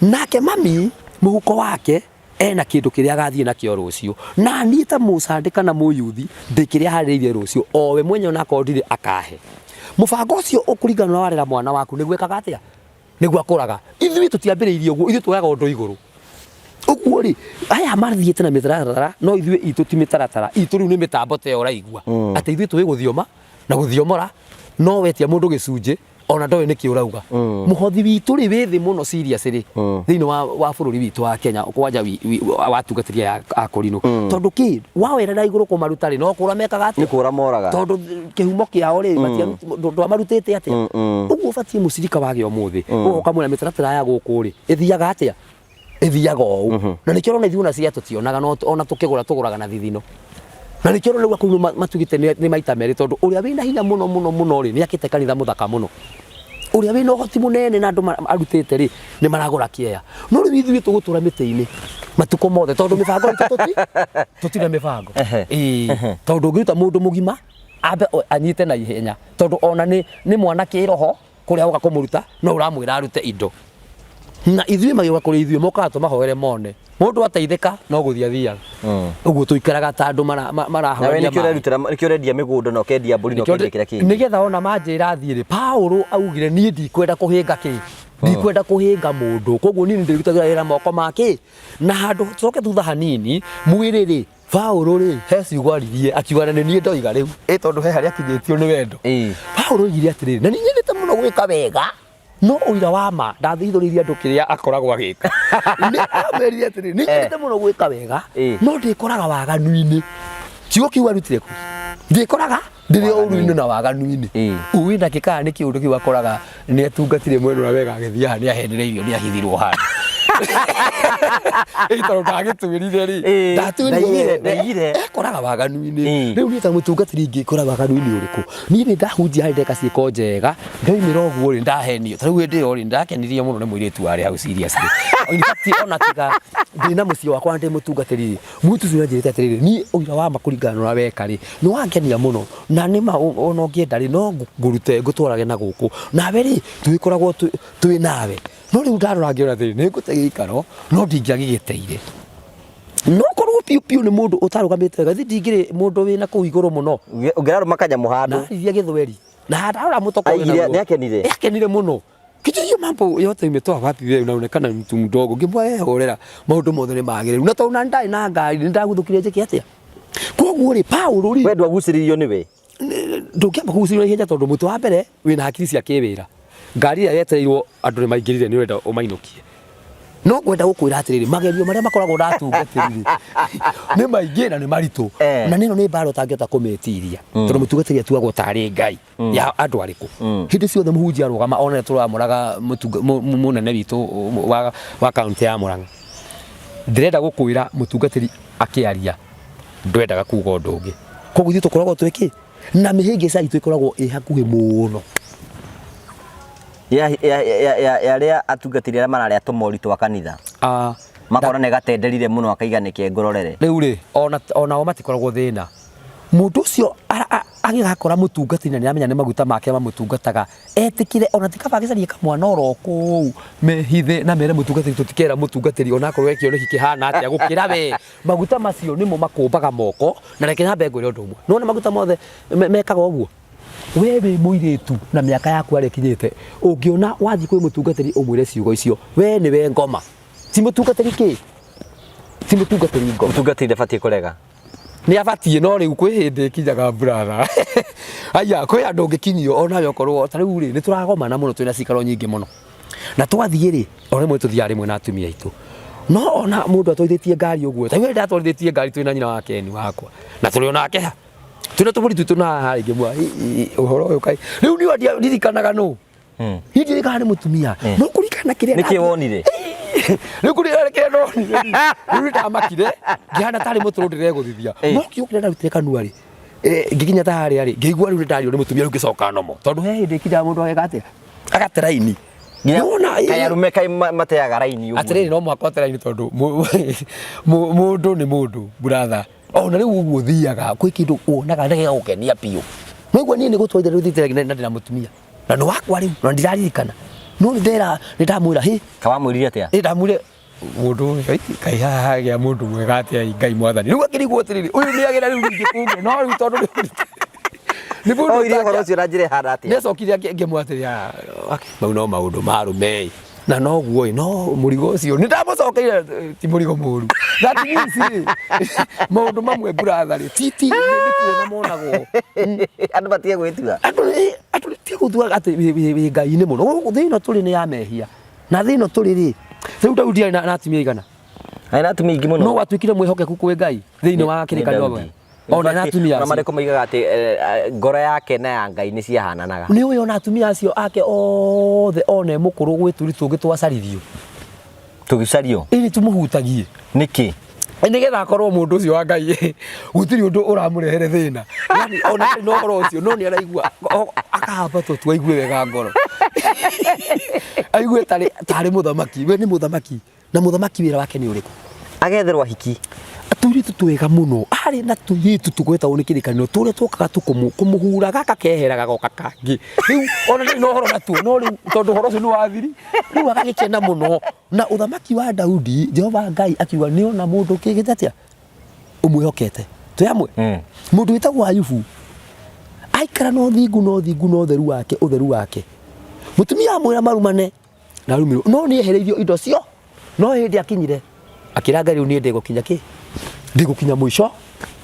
nake mami mũhuko wake ena kĩndũ kĩrĩa agathiĩ nakĩo rũciũ na niĩ ta mũcande kana mũyuthi ndĩkĩrĩa harĩrĩirie rũciũ o we mwenye onakorwo ndirĩ akahe mũbango ũcio ũkũringana na warera mwana waku nĩguo ekaga atĩa nĩguo akũraga ithuĩ tũtiambĩrĩirie ũguo ithuĩ tuoyaga ũndũ igũrũ ũguo rĩ aya mathiĩte na mĩtaratara no ithuĩ itũ ti mĩtaratara itũ rĩu nĩ mĩtambo ta ĩyo ũraigua atĩ ithuĩ tũĩ gũthioma na gũthiomora no wetia mũndũ gĩcunjĩ ona ndoĩ nĩkĩ ũrauga mũhothi witũ rĩ wĩ thĩ mũno serious rĩ thĩinĩ wa bũrũri witũ wa Kenya kwanja watungatĩria akũrinũ tondũ kĩ wawerera igũrũ kũmaruta rĩ no kũra mekaga atĩ nĩ kũra moraga tondũ kĩhumo kĩao rĩ ndwamarutĩte atĩa ũguo ũbatiĩ mũcirika wagĩa ũmũthĩ ũgoka mwĩra mĩtaratara ya gũkũ rĩ ĩthiaga atĩa ĩthiaga ũũ na nĩkĩo ona ithuna cia tũtionaga ona tũkĩgũraga na thithino na nĩkĩo rĩu kũu matugĩte nĩ maita merĩ tondũ ũrĩa wĩna hinya mũno rĩ nĩ akĩte kanitha mũthaka mũno ũrĩa wĩna ũhoti mũnene na andũ arutĩte rĩ nĩ maragũra kĩeya no rĩu ithuĩ tũgũtũra mĩtĩ-inĩ matukũ mothe tondũ mĩbango tũtirĩ mĩbango tondũ ũngĩruta mũndũ mũgima ambe anyite na ihenya tondũ ona nĩ mwana kĩroho kũrĩa ũga kũmũruta no ũramwĩra arute indo na ithuĩ magĩũka kũrĩ ithuĩ mokaga tũmahoere mone mũndũ ateithĩka no gũthiĩ athiaga ũguo tũikaraga ta andũ marahoreria nĩkĩo ũrendia mĩgũnda na ũkendia mbũri na ũkendia kĩrĩa kĩngĩ nĩgetha ona manjĩra thiĩ rĩ Paũlũ augire niĩ ndikwenda kũhĩnga kĩ ndikwenda kũhĩnga mũndũ koguo niĩ ndĩrutagĩra wĩra moko make na handũ tũcoke thutha hanini mwĩrĩ rĩ Paũlũ rĩ he ciugo aririe akiuga nĩ niĩ ndoiga rĩu tondũ he harĩa akinyĩtio nĩ wendo Paũlũ oigire atĩrĩrĩ na niĩ nyendete mũno gwĩka wega no ũira wa ma ndathithũrĩirie andũ kĩrĩa akoragwo agĩka nĩ amerire atĩrĩ nĩ nyendete mũno gwĩka wega no ndĩkoraga waganu-inĩ ciugo kiu arutire ku ndikoraga ndiri ũru-inĩ na waganu-inĩ uwi na kĩkaa nĩ kĩũndũ kĩu akoraga nĩ atungatire mwena ũrĩa wega agĩthiaga nĩ ahenereirio nĩ ahithirwo handũ tondũ ndagĩtwĩrire rĩ ndaigire ekoraga waganu-inĩ rĩu niĩ ta mũtungatĩri ingĩkora waganu-inĩ ũrĩkũ niĩ nĩ ndahunjia harĩ ndeka ciĩko njega ndoimĩra ũguo rĩ ndahenio ta rĩu hĩndĩ ĩyo rĩ ndakenirie mũno nĩ mũirĩtu warĩ hau seriously ona tiga ndĩna mũciĩ wakwa ndĩ mũtungatĩri mũirĩtu ũcio anjĩrĩte atĩrĩrĩ niĩ ũira wa ma kũringana na weka rĩ nĩ wangenia mũno na nĩ ma ona ũngĩenda rĩ no ngũrute ngũtwarage na gũkũ nawe rĩ tũgĩkoragwo twĩ nawe no rĩu ndarora ngĩona atĩrĩ nĩ ngũte gĩikaro no ndingĩagĩgĩteire no korwo piu nĩ mũndũ ũtarũgamĩte wega thi ndingĩrĩ mũndũ wĩna kũu igũrũ mũno ũngĩrarũma kanyamũ handũ narithia gĩthweri na ndarora mũtoko nĩakenire mũno kitu mambo yote imetoa wapi wewe unaonekana mtu mdogo ngimwehorera maundu mothe nĩ magĩrĩru na tondũ ndai na ngari nĩndagũthũkire njĩke atĩa koguo rĩ Paulo rĩ we ndwagucĩrĩirio nĩwe ndũngĩamba kũgucĩrĩrio ihenya tondũ mũtwe wa mbere wĩna hakiri cia kĩwĩra ngari ĩrĩa yetereirwo andũ nĩ maingĩrire nĩ wenda ũmainũkie no ngwenda gũkwĩra atĩrĩrĩ magerio marĩa makoragwo ndatungatĩrĩ nĩ maingĩ na nĩ maritũ na nĩno nĩ mbara ũtangĩhota kũmetiria tondũ mũtungatĩri atuagwo tarĩ ngai ya andũ arĩkũ hĩndĩ ciothe mũhunjia arũgama ona tũramũraga mũnene witũ wa kaunti ya Mũrang'a ndĩrenda gũkwĩra mũtungatĩri akĩaria ndwendaga kuuga ũndũ ũngĩ koguo ithuĩ tũkoragwo twĩkĩ na mĩhĩngĩca itũ ĩkoragwo ĩ hakuhĩ mũno ya ria atungatĩri arĩa mararĩa tũmoritũ wa kanitha makorwo nĩ gatenderire mũno akaiganĩke ngororere rĩu rĩ onao matikoragwo thĩna mũndũ ũcio agĩgakora mũtungatĩri na nĩamenya nĩ maguta make mamũtungataga etĩkire ona tikabagĩcarie kamwana oro kũu mehithe na mere mũtungatĩri tũtikera mũtungatĩri ona akorwo kĩoneki kĩhana atĩa gũkĩra we maguta macio nĩmo makũmbaga moko na reke nyambe ngwĩre ũndũ ũmwe nĩwona maguta mothe mekaga ũguo we wĩ mũirĩtu na mĩaka yaku arĩa ĩkinyĩte ũngĩona wathiĩ kwĩ mũtungatĩri ũmwĩre ciugo icio we nĩwe ngoma ti mũtungatĩri kĩ ti mũtungatĩri ngoma mũtungatĩri ndabatiĩ kũrega nĩ abatiĩ no rĩu kwĩ hĩndĩ ĩkinyaga brother aya kwĩ andũ ũngĩkinyio onawe okorwo ta rĩu rĩ nĩ tũragomana mũno twĩna cikaro nyingĩ mũno na twathiĩ rĩ o rĩmwe tũthiaga rĩmwe na atumia aitũ no ona mũndũ atwarithĩtie ngari ũguo ta we ndatwarithĩtie ngari twĩna nyina wa Keni wakwa na tũrĩ onake ha twĩna tũmũritũ tũna haha rĩngĩ mwa ũhoro ũyũ kai rĩu niĩ ndirikanaga nũ ndirikanaga nĩ mũtumia no kũririkana kĩrĩa nĩkĩ wonire rĩu kũririkana kĩrĩa ndonire rĩu ndamakire ngĩhana tarĩ mũtũrũ ndĩregũthithia no kĩũkire ndarutire kanua rĩ ngĩkinya ta harĩa rĩ ngĩigua rĩu ndario nĩ mũtumia rĩu ngĩcoka nomo tondũ he hĩndĩ ĩkinyaga mũndũ ageka atĩa agate raini kayarume kai mateaga raini ũguo atĩrĩrĩ no mwaka ote raini tondũ mũndũ nĩ mũndũ brother ona rĩu ũguo thiaga kwĩ kĩndũ wonaga gĩgagũkenia piũ no ũguo niĩ nĩ gũtwarithia rĩu thitĩre na ndĩna mũtumia na nĩ wakwa rĩu na ndiraririkana no nĩ ndamwĩra hĩ kawamwĩrire atĩa ndamwĩre mũndũ kai haha gĩa mũndũ mwega atĩa Ngai Mwathani rĩu akĩrigwo atĩrĩrĩ ũyũ nĩ agĩra rĩu rĩngĩ kũngĩ no rĩu tondũ nĩ mũndũ ũhoro ũcio ũranjĩre hana atĩa nĩacokire ngĩmwatĩria mau no maũndũ ma arũme na noguo no mũrigo ũcio nĩ ndamũcokeire ti mũrigo mũru that means maũndũ mamwe brother titi nĩ kuona monagwo andũ batige gwĩtua andũ tiga gũtua atĩ wĩ Ngai-inĩ mũno thĩno tũrĩ nĩ ya mehia na thĩno tũrĩ rĩ rĩu Daudi arĩ na atumia igana arĩ na atumia aingĩ mũno no watuĩkire mwĩhokeku kwĩ Ngai thĩinĩ wa kĩrĩkanĩro gĩake ona na atumia na marĩkũ moigaga atĩ ngoro yake na ya Ngai nĩ ciahananaga nĩ ũĩ ona atumia acio ake othe one mũkũrũ gwĩtũri tũngĩ twacarithio tũgĩcario ĩni tũmũhutagie nĩkĩ nĩgetha akorwo mũndũ ũcio wa Ngai gũtirĩ ũndũ ũramũrehere thĩna yani ona no ũhoro ũcio no nĩ araigua akahamba tũtu aigue wega ngoro aigue tarĩ mũthamaki we nĩ mũthamaki na mũthamaki wĩra wake nĩ ũrĩkũ agetherwo hiki tũirĩtu twega mũno arĩ na tũirĩtu tũgwetagwo nĩ kĩrĩkanĩro tũrĩa twokaga kũmũhura gaka keheraga goka kangĩ rĩu ona nĩ ũhoro natuo no rĩu tondũ ũhoro ũcio nĩ wathiri rĩu agagĩkena mũno na ũthamaki wa Daudi Jehova Ngai akiuga nĩ ona mũndũ kĩgĩte atĩa ũmwĩhokete twĩ hamwe mũndũ wĩtagwo Ayubu aikara no thingu no ũtheru wake mũtumia amwĩra marumane na rumirwo no nĩ ehereirio indo cio no hĩndĩ akinyire akĩra Ngai rĩu niĩ ndĩgũkinya kĩ ndigũkinya mũico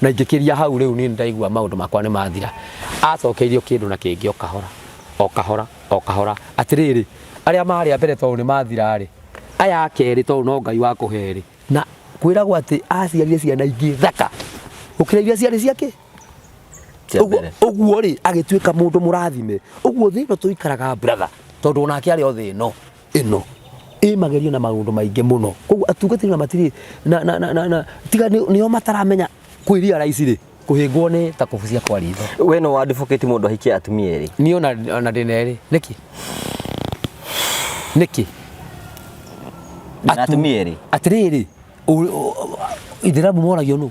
na ingĩkĩria hau rĩu niĩ ndaigua maũndũ makwa nĩ mathira acokeirio kĩndũ na kĩngĩ o kahora atĩrĩrĩ arĩa marĩa mbere tondũ nĩ mathira rĩ aya kerĩ tondũ no Ngai wa kũhe rĩ na kwĩragwo atĩ aciarire ciana ingĩ thaka Ukira ciarĩ ciake uguo ri agituika mundu murathime uguo thino tuikaraga brother tondu onake ari o thino ino magerio na maundu maingi muno koguo atungatiri na matiri na tiga nio mataramenya kwiria raici ri kuhingwo ni ta kubu cia kwaritho we no advocate mundu ahikia atumia eri ni ona ndina eri niki atumia eri atiriri ithiramu moragio nu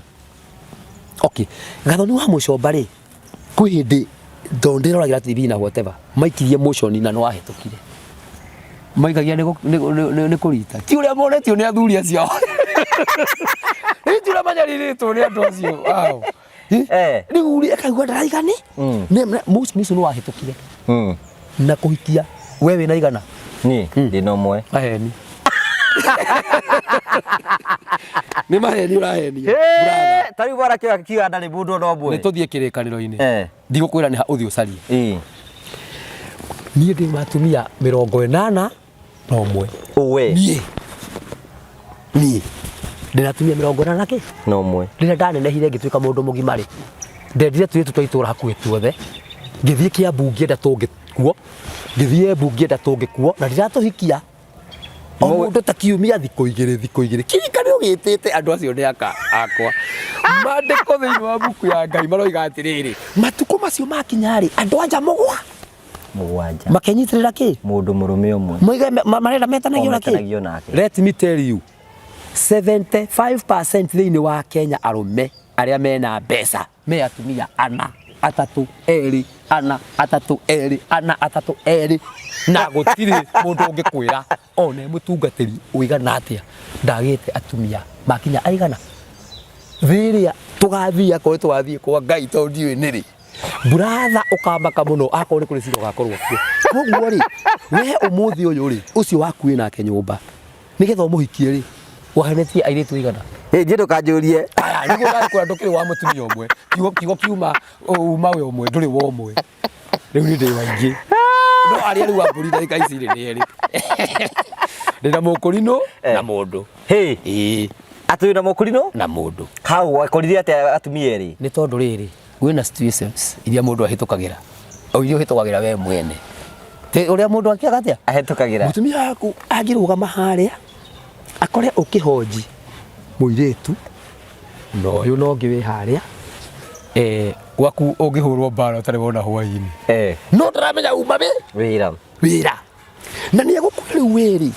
okay gathoni wa mucomba ri kwi hindi ndondiragira TV na whatever maikirie motion na no ahetukire maikagia ni kurita ti uria monetio ni athuri acio ni tira manyaririto ni andu acio wao ni uri akaigua ndaraigani ni mucio no ahetukire na kuhikia wewe na igana ni ndino mwe aheni ni maheni uraheni brother tari bora kiwa ndari mundu no mwe ni tuthie kirikaniro-ini ndigukwira ni ha uthi ucarie niĩ ndĩ matumia 80 na ũmwe uwe niĩ ndĩna atumia 80 na kĩ na ũmwe rĩrĩa ndanenehire ngĩtuĩka mũndũ mũgima rĩ ndendire tũirĩtu twa itũũra hakuhĩ tuothe ngĩthiĩ Kĩambu ngĩenda tũngĩkuo ngĩthiĩ Embu ngĩenda tũngĩkuo na ndiratũhikia o mũndũ ta kiumia thikũ igĩrĩ kĩrĩkanĩro gĩtĩte andũ acio nĩ akwa mandĩko thĩinĩ wa mbuku ya Ngai maroiga atĩrĩrĩ matukũ macio makinya rĩ andũ anja mũgwanja makenyitirĩra kĩ mũndũ mũrũme ũmwe moiga marenda metanagio na kĩ let me tell you 75% thĩinĩ wa Kenya arũme arĩa mena mbeca me atumia ana atatu eri ana atatu eri ana atatu eri na gũtirĩ mũndũ ũngĩkwĩra one mũtungatĩri ũigana atĩa ndagĩte atumia makinya aigana thĩrĩa tũgathiĩ akorwo tũgathiĩ kwa Ngai tondũ ndiũĩ nĩrĩ brother ũkambaka mũno akorwo nĩ kũrĩ cira ũgakorwo kuo koguo rĩ we ũmũthĩ ũyũ rĩ ũcio waku wĩnake nyũmba nĩgetha ũmũhikie rĩ wahenetie airĩtu aigana nje ndukanjũrie nĩguo ndakũra ndũkĩrĩ wa mũtumia ũmwe kiugo kiuma uma we ũmwe ndũrĩ wa ũmwe rĩu nĩ ndĩ waingĩ no arĩa rĩu ambũri na ici nĩ erĩ ndĩna mũkũrinũ na mũndũ atũrĩ na mũkũrinũ na mũndũ hau wakorire atĩa atumia erĩ nĩ tondũ rĩrĩ gwĩna situations iria mũndũ ahĩtũkagĩra o iria ũhĩtũkagĩra we mwene te ũrĩa mũndũ akiaga atĩa ahĩtũkagĩra mũtumia waku angĩrũgama harĩa akore ũkĩhonji mũirĩtu no ũyũ no ũngĩ wĩ harĩa gwaku ũngĩhũrwo mbara ũtarĩ wona hwaĩ-inĩ no ndaramenya uma wĩra na nĩ egũkwĩra rĩu wĩrĩ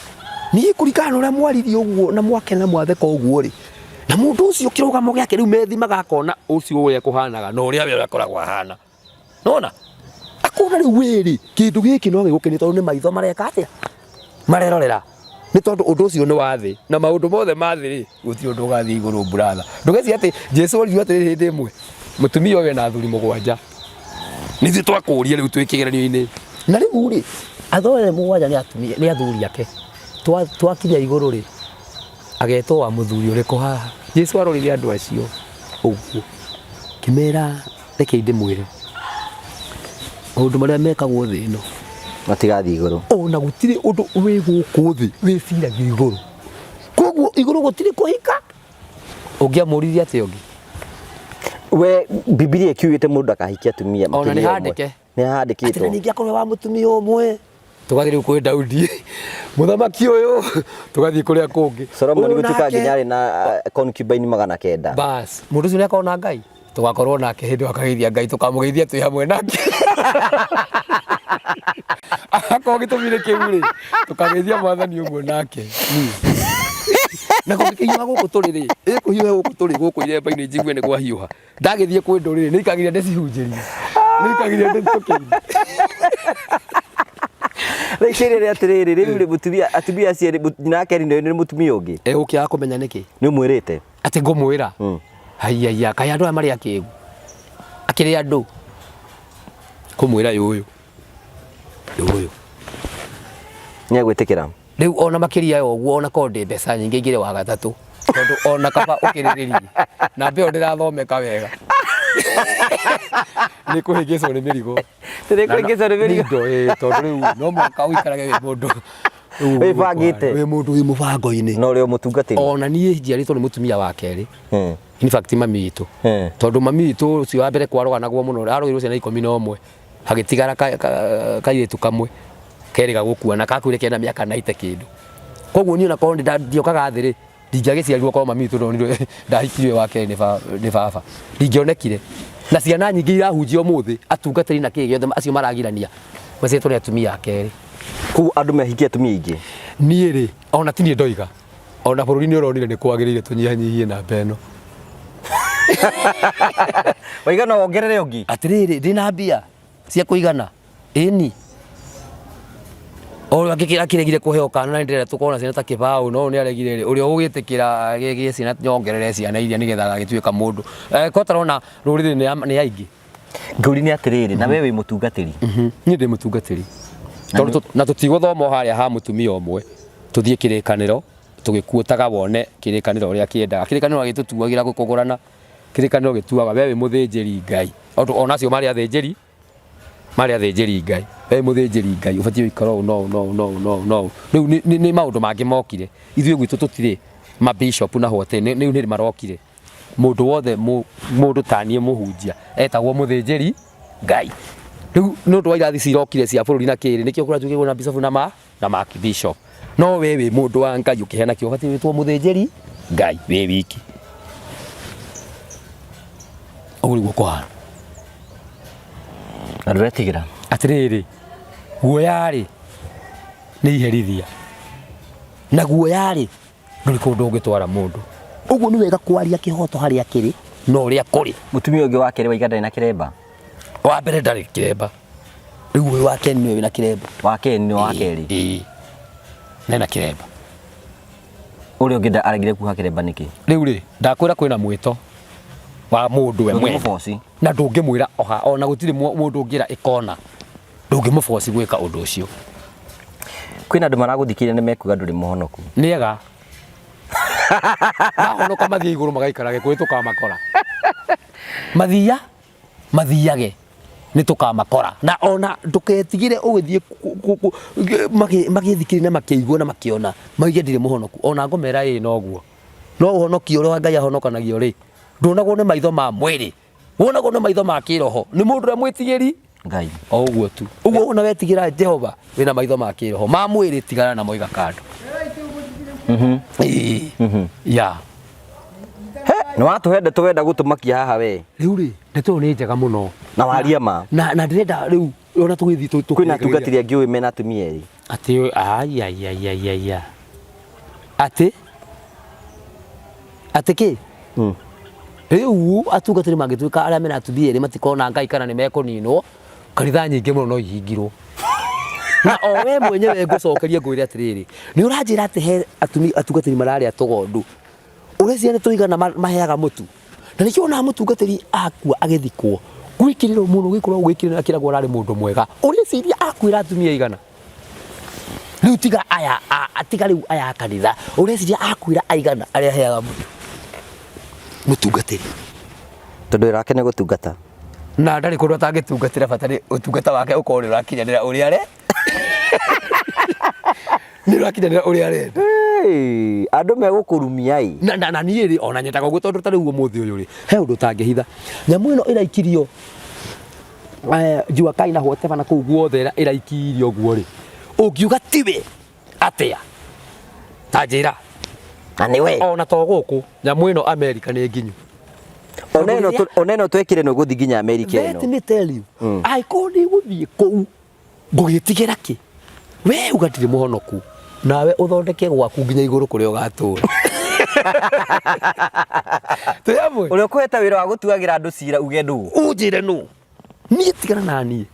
niĩ kũringana na ũrĩa mwaririe ũguo na mwakena mwatheka ũguo rĩ na mũndũ ũcio kĩrũgamo gĩake rĩu methimaga akona ũcio ũrĩa kũhanaga na ũrĩa we akoragwo ahana nona akona rĩu wĩrĩ kĩndũ gĩkĩ no gĩgũkenia tondũ nĩ maitho mareka atĩa marerorera nĩ tondũ ũndũ ũcio nĩ wa thĩ na maũndũ mothe ma thĩ rĩ gũtirĩ ũndũ ũgathiĩ igũrũ brother ndũgeci atĩ Jesũ oririo atĩrĩrĩ hĩndĩ ĩmwe mũtumia ũyũ ena athuri mũgwanja nĩ ithuĩ twakũũria rĩu twĩ kĩgeranio-inĩ na rĩu rĩ athoe mũgwanja nĩ athuri ake twakinya igũrũ rĩ agetwo wa mũthuri ũrĩkũ haha Jesũ arorire andũ acio ũguo kĩmera reke ndĩmwĩre maũndũ marĩa mekagwo thĩ ĩno matigathiĩ igũrũ ona gũtirĩ ũndũ wĩ gũkũ thĩ wĩciragio igũrũ koguo igũrũ gũtirĩ kũhika ũngĩamũririe atĩ ũngĩ we Biblia ĩkiugĩte mũndũ ndakahikie atumia ona nĩ handĩke nĩhandĩkĩtwo ningĩ akorwo wa mũtumia ũmwe tũgathiĩ rĩu kwĩ Daudi mũthamaki ũyũ tũgathiĩ kũrĩa kũngĩ Solomon gũtuĩka nginya arĩ na concubine 900 bas mũndũ ũcio nĩakorwo na Ngai tũgakorwo nake hĩndĩ akageithia Ngai tũkamũgeithia twĩ hamwe nake akorwo gĩtũmi-inĩ kĩu rĩ tũkageithia mwathani ũguo nake na kũhiũha gũkũ tũrĩ rĩ kũhiũha gũkũ tũrĩ gũkũ iremba-inĩ njigue nĩ kwahiũha ndagĩthiĩ kwĩ ndũrĩrĩ nĩ ikagiria ndĩcihunjĩrie nĩ ikagiria ndĩcitũkĩrie rĩkĩrĩre atĩrĩrĩ rĩu rĩ mũtumia atumia acio nake nĩ mũtumia ũngĩ ũkĩaga kũmenya nĩkĩ nĩ ũmwĩrĩte atĩ ngũmwĩra haiya kaĩ andũ aya marĩ akĩĩgu akĩrĩ andũ kũmwĩra yũyũ nĩegwĩtĩkĩra rĩu ona makĩria ya ũguo ona korwo ndĩ mbeca nyingĩ ingĩrĩ wa gatatũ tondũ ona kaba ũkĩrĩrĩrie na mbeo ndĩrathomeka wega nĩ kũhĩngĩcwo nĩ mĩrigo nĩ kũhĩngĩcwo nĩ mĩrigo tondũ rĩu no mũhaka ũikarage wĩ mũndũ wĩbangĩte wĩ mũndũ wĩ mũbango-inĩ no rĩo mũtungatĩri ona niĩ njiarĩtwo nĩ mũtumia wa kerĩ in fact mami witũ tondũ mami witũ ũcio wa mbere kwarũga naguo mũno arũgĩrwo ciana 11 hagĩtigara kairĩtu kamwe kerĩ gagũkua na kakuire kena mĩaka 90 kĩndũ koguo niĩ nakorwo ndiokaga thĩ rĩ ndingĩagĩciarirwo korwo mami witũ ndonire ndahikirio wa kerĩ nĩ baba ndingĩonekire na ciana nyingĩ irahunjio mũthĩ atungatĩri na kĩĩ gĩothe acio maragirania macetwo nĩ atumia a kerĩ kũu andũ mehikie atumia aingĩ niĩ rĩ ona ti niĩ ndoiga ona bũrũri-inĩ ũronire nĩ kwagĩrĩire tũnyihanyihie namba ĩno waigana wongerere ũngĩ atĩrĩrĩ ndĩna mbia cia kũigana ĩni o akĩregire kũheo kana na ndĩrenda tũkorwo na ciana ta kĩbaũ no nĩ aregire ũrĩa ũgĩtĩkĩra gĩgĩ ciana nyongerere ciana iria nĩgetha agĩtuĩka mũndũ kotarona rũrĩrĩ nĩ aingĩ ngũri nĩ atĩrĩrĩ na we wĩ mũtungatĩri niĩ ndĩ mũtungatĩri na tũtigũthoma harĩa ha mũtumia ũmwe tũthiĩ kĩrĩkanĩro tũgĩkuotaga wone kĩrĩkanĩro ũrĩa kĩendaga kĩrĩkanĩro gĩtũtuagĩra gũkũgũrana kĩrĩkanĩro gĩtuaga we wĩ mũthĩnjĩri Ngai onacio marĩ athĩnjĩri Ngai we mũthĩnjĩri Ngai ũbatiĩ gũikara no rĩu nĩ maũndũ mangĩ mokire ithuĩ gwitũ tũtirĩ mabishop na hote nĩ marokire mũndũ wothe mũndũ taniĩ mũhunjia etagwo mũthĩnjĩri Ngai rĩu nĩ ũndũ wa irathi cirokire cia bũrũri na kĩrĩ nĩkĩo kũrĩa tũkĩgwo na bishop na bishop no we wĩ mũndũ wa Ngai ũkĩhena kĩo ũbatiĩ wĩtwo mũthĩnjĩri Ngai wĩ wiki ũguo nĩguo kũhana na ndũretigĩra atĩrĩrĩ guoya-rĩ nĩ iherithia na guoya-rĩ ndũrĩ kũndũ ũngĩtwara mũndũ ũguo nĩ wega kwaria kĩhoto harĩa kĩrĩ na ũrĩa kũrĩ mũtumia ũngĩ wa kerĩ waiga ndarĩ na kĩremba wa mbere ndarĩ kĩremba rĩu ũyũ wa kerĩ nĩwe wĩna kĩremba wa kerĩ nĩ wa kerĩ nena kĩremba ũrĩa ũngĩ aregire kuha kĩremba nĩkĩ rĩu-rĩ ndakwĩra kwĩna mwĩto wa mũndũ we mwene na ndũngĩmwĩra ona gũtirĩ mũndũ ũngĩra ĩkona ndũngĩmũboci gwĩka ũndũ ũcio kwĩna andũ maragũthikĩrĩria nĩ mekuga ndũrĩ mũhonoku nĩega mahonoka mathiĩ igũrũ magaikarage kũrĩ tũkamakora mathiage nĩ tũkamakora na ona ndũketigĩre ũgĩthiĩ magĩthikĩrĩria na makĩigua na makĩona maige ndirĩ mũhonoku ona ngomera noguo no ũhonokio ũrĩa Ngai ahonokanagio rĩ ndonagwo nĩ maitho ma mwĩrĩ wonagwo nĩ maitho ma kĩroho nĩ mũndũ ũrĩa mwĩtigĩri Ngai o ũguo tu ũguo ona wetigĩra Jehova wĩna maitho ma kĩroho ma mwĩrĩ tigana na moiga kando ya nĩ watũhende tũwenda gũtũmakia haha we rĩu-rĩ ndeto nĩ njega mũno na waria ma na ndĩrenda rĩu ona tũgĩthiĩ kwĩna atungatĩri angĩ ũĩ mena atumia erĩ atĩ ayayayaya atĩ kĩ rĩu atungatĩri mangĩtuĩka arĩa mena atumia erĩ matikona Ngai kana nĩ mekũninwo kanitha nyingĩ mũno no ihingirwo na o we mwenyewe ngũcokeria ngwĩre atĩrĩrĩ nĩ ũranjĩra atĩ he atungatĩri mararĩa tũgondu ũreciria nĩ tũigana maheaga mũtu na nĩkĩo ona mũtungatĩri akua agĩthikwo gwĩkĩrĩrwo mũno gĩkorwo gwĩkĩrĩra kĩragwo ararĩ mũndũ mwega ũreciria akwĩra atumia igana rĩu tiga rĩu aya kanitha ũreciria akwĩra aigana arĩa aheaga mũtu mũtungatĩri tondũ wĩra nĩ gũtungata na ndarĩ kũndũ atangĩtungatĩra bata nĩ ũtungata wake ũkorwo nĩ ũrakinyanĩra ũrĩa nĩ ũrakinyanĩra ũrĩa arenda andũ megũkũrumia na niĩ-rĩ ona nyendaga ũguo tondũ ta rĩu ũmũthĩ ũyũ-rĩ he ũndũ ũtangĩhitha nyamũ ĩno ĩraikirio Jua Kali na whatever na kũu guothe ĩraikirio ũguo-rĩ ũngiuga tiwe atĩa ta njĩra na nĩ we ona to gũkũ nyamũ ĩno America nĩ nginyu ona ĩno twekire nĩ ũgũthiĩ nginya America ĩno let me tell you angĩkorwo nĩ gũthiĩ kũu ngũgĩtigĩra kĩ we uga ndirĩ mũhonoku nawe ũthondeke gwaku nginya igũrũ kũrĩa ũgatũra ũrĩa ũkũhete wĩra wa gũtuagĩra andũ cira uge ndũ ũnjĩre nũ niĩ tigana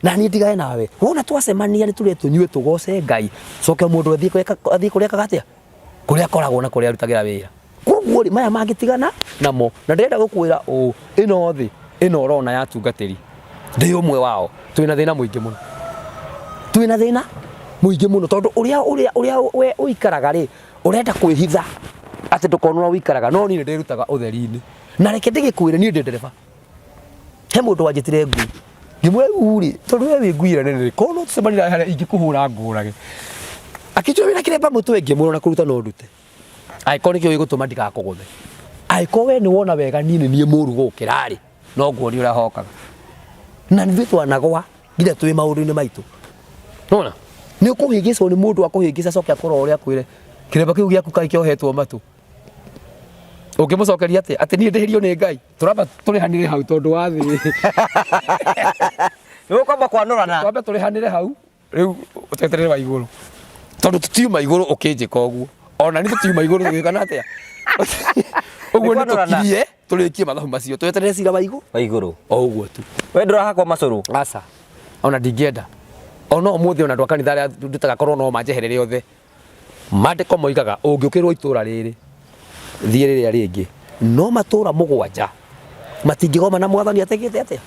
na niĩ ndigane nawe wona twacemania nĩ tũrĩa tũnyue tũgoce Ngai coke mũndũ athiĩ kũrĩa kagatia kũrĩa akoragwo na kũrĩa arutagĩra wĩra koguo-rĩ maya mangĩtigana namo na ndĩrenda gũkwĩra ĩno thĩ ĩno ũrona ya atungatĩri ndĩ ũmwe wao twĩna thĩna mũingĩ mũno tondũ ũrĩa we ũikaraga-rĩ ũrenda kwĩhitha atĩ ndũkonwo ũikaraga no niĩ ndĩrutaga ũtheri-inĩ na reke ndĩgĩkwĩre niĩ ndĩ ndereba he mũndũ wanjĩtire ngui ngĩmwĩra rĩu-rĩ tondũ we wĩ ngui ĩrĩa nene korwo no tũcemania harĩa ingĩkũhũra ngũrage akijua wina kiremba mutwe ngimuona na kuruta no ndute aiko nikio igutuma ndigakuguthe aiko we ni wona wega nini nie muru gukira ri no nguo ni urahokaga na nithu twanagwa nginya twi maundu-ini maitu nona ni ukuhingicwo ni mundu akuhingica coke akoro uria kwire kiremba kiu giaku kai kiohetwo matu ungimucokeria ati ni ndihirio ni Ngai turamba turihanire hau tondu wa thi ni kwamba kwanurana twambe turihanire hau riu uteterere wa iguru tondu tutiuma iguru ukinjika uguo ona ni tutiuma iguru tugikana atia uguo ni tukirie turikie mathabu macio tweterere cira wa iguru o uguo tu we ndurahakwa macuru asa ona ndingienda ona umuthi ona ndwa kanitha ria ndutaga korwo no manjeherere othe mandiko moigaga ungiukirwo itura riri thie riria ringi no matura mugwanja matingigoma na mwathani ategete atia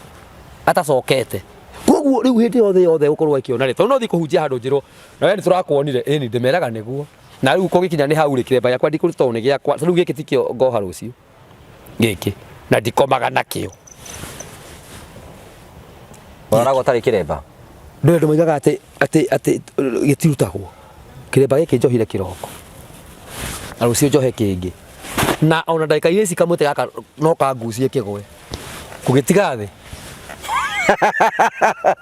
atacokete koguo riu hindi yothe ukorwo ikiona ri tondu no thi kuhunjia handu njiro na we ni turakuonire ni ndimeraga niguo na riu kugikinya ni hau ri kiremba yakwa ndikuruta one giakwa riu giki tikio ngoha rucio giki na ndikomaga nakio warago tari kiremba ndio ndo moigaga ati gitirutagwo kiremba giki njohire kiroko na rucio njohe kingi na ona ndagika ici kamute gaka no kangucie kigwe kugitiga thi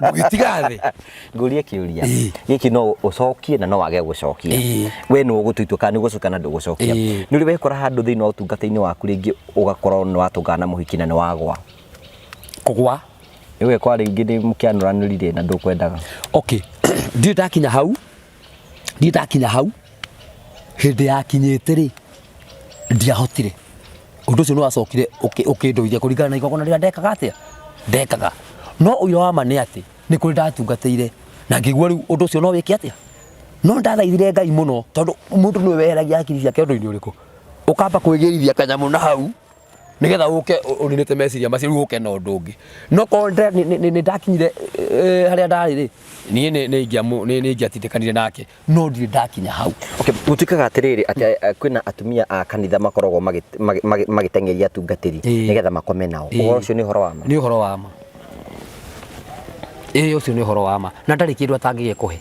kugitiga thi ngurie kiuria giki no ucokie na no wage gucokia we no ugutuitũka ni gucoka na ndugucokia ni uri wekora handu thiini wa utungata-ini waku ringi ugakorwo ni watungana na muhiki na ni wagwa kugwa iwe kwa ringi ni mukianuranirire na ndukwendaga okay ndi ndakinya hau hindi yakinyite ri ndiahotire undu ucio no acokire ukindũithia kuringana na igogona rĩrĩa ndekaga atia ndekaga no ũira wa ma nĩ atĩ nĩ kũrĩ ndatungatĩire na ngĩigua rĩu ũndũ ũcio no wĩke atia no ndathaithire Ngai mũno tondũ mũndũ nĩwe weheragia hakiri ciake ũndũ-inĩ ũrĩkũ ũkamba kwĩgĩrithia kanyamũ na hau nigetha ũke ũninĩte meciria macio rĩu ũke na ũndũ ũngĩ no korwo nĩ ndakinyire harĩa ndarĩ rĩ niĩ ingĩatindĩkanire nake no ndirĩ ndakinya hau okay gũtuĩkaga atĩrĩrĩ atĩ kwĩna atumia a kanitha makoragwo magĩteng'eria atungatĩri nigetha makome nao ũhoro ũcio nĩ ũhoro wa ma nĩ ũhoro wa ma ũcio nĩ ũhoro wa ma na ndarĩ kĩndũ atangĩgĩa kũhe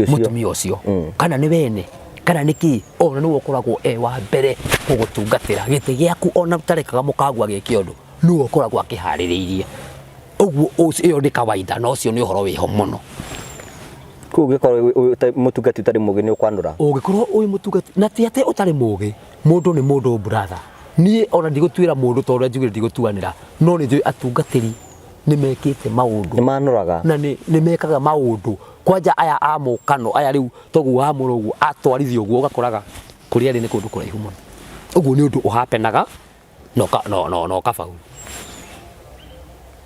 mũtumia ũcio kana nĩ wene kana niki ona niwe ukoragwo wa mbere gugutungatira gite giaku ona utarekaga mukagu agike undu niwe ukoragwo akihaririirie uguo ucio ni kawaida no ucio ni uhoro wiho muno kugikorwo mutungati utari mugi ni ukwandura ugikorwo uyu mutungati na ti ate utari mugi mundu ni mundu brother nie ona ndigutwira mundu tondu njugire ndigutuanira no ni njui atungatiri ni mekite maundu ni manuraga na ni mekaga maundu kwanja aya amukano aya riu togu wa murugu atwarithio guo gakoraga kuria ri ni kundu kuraihu muno uguo ni undu uhapenaga no kafaulu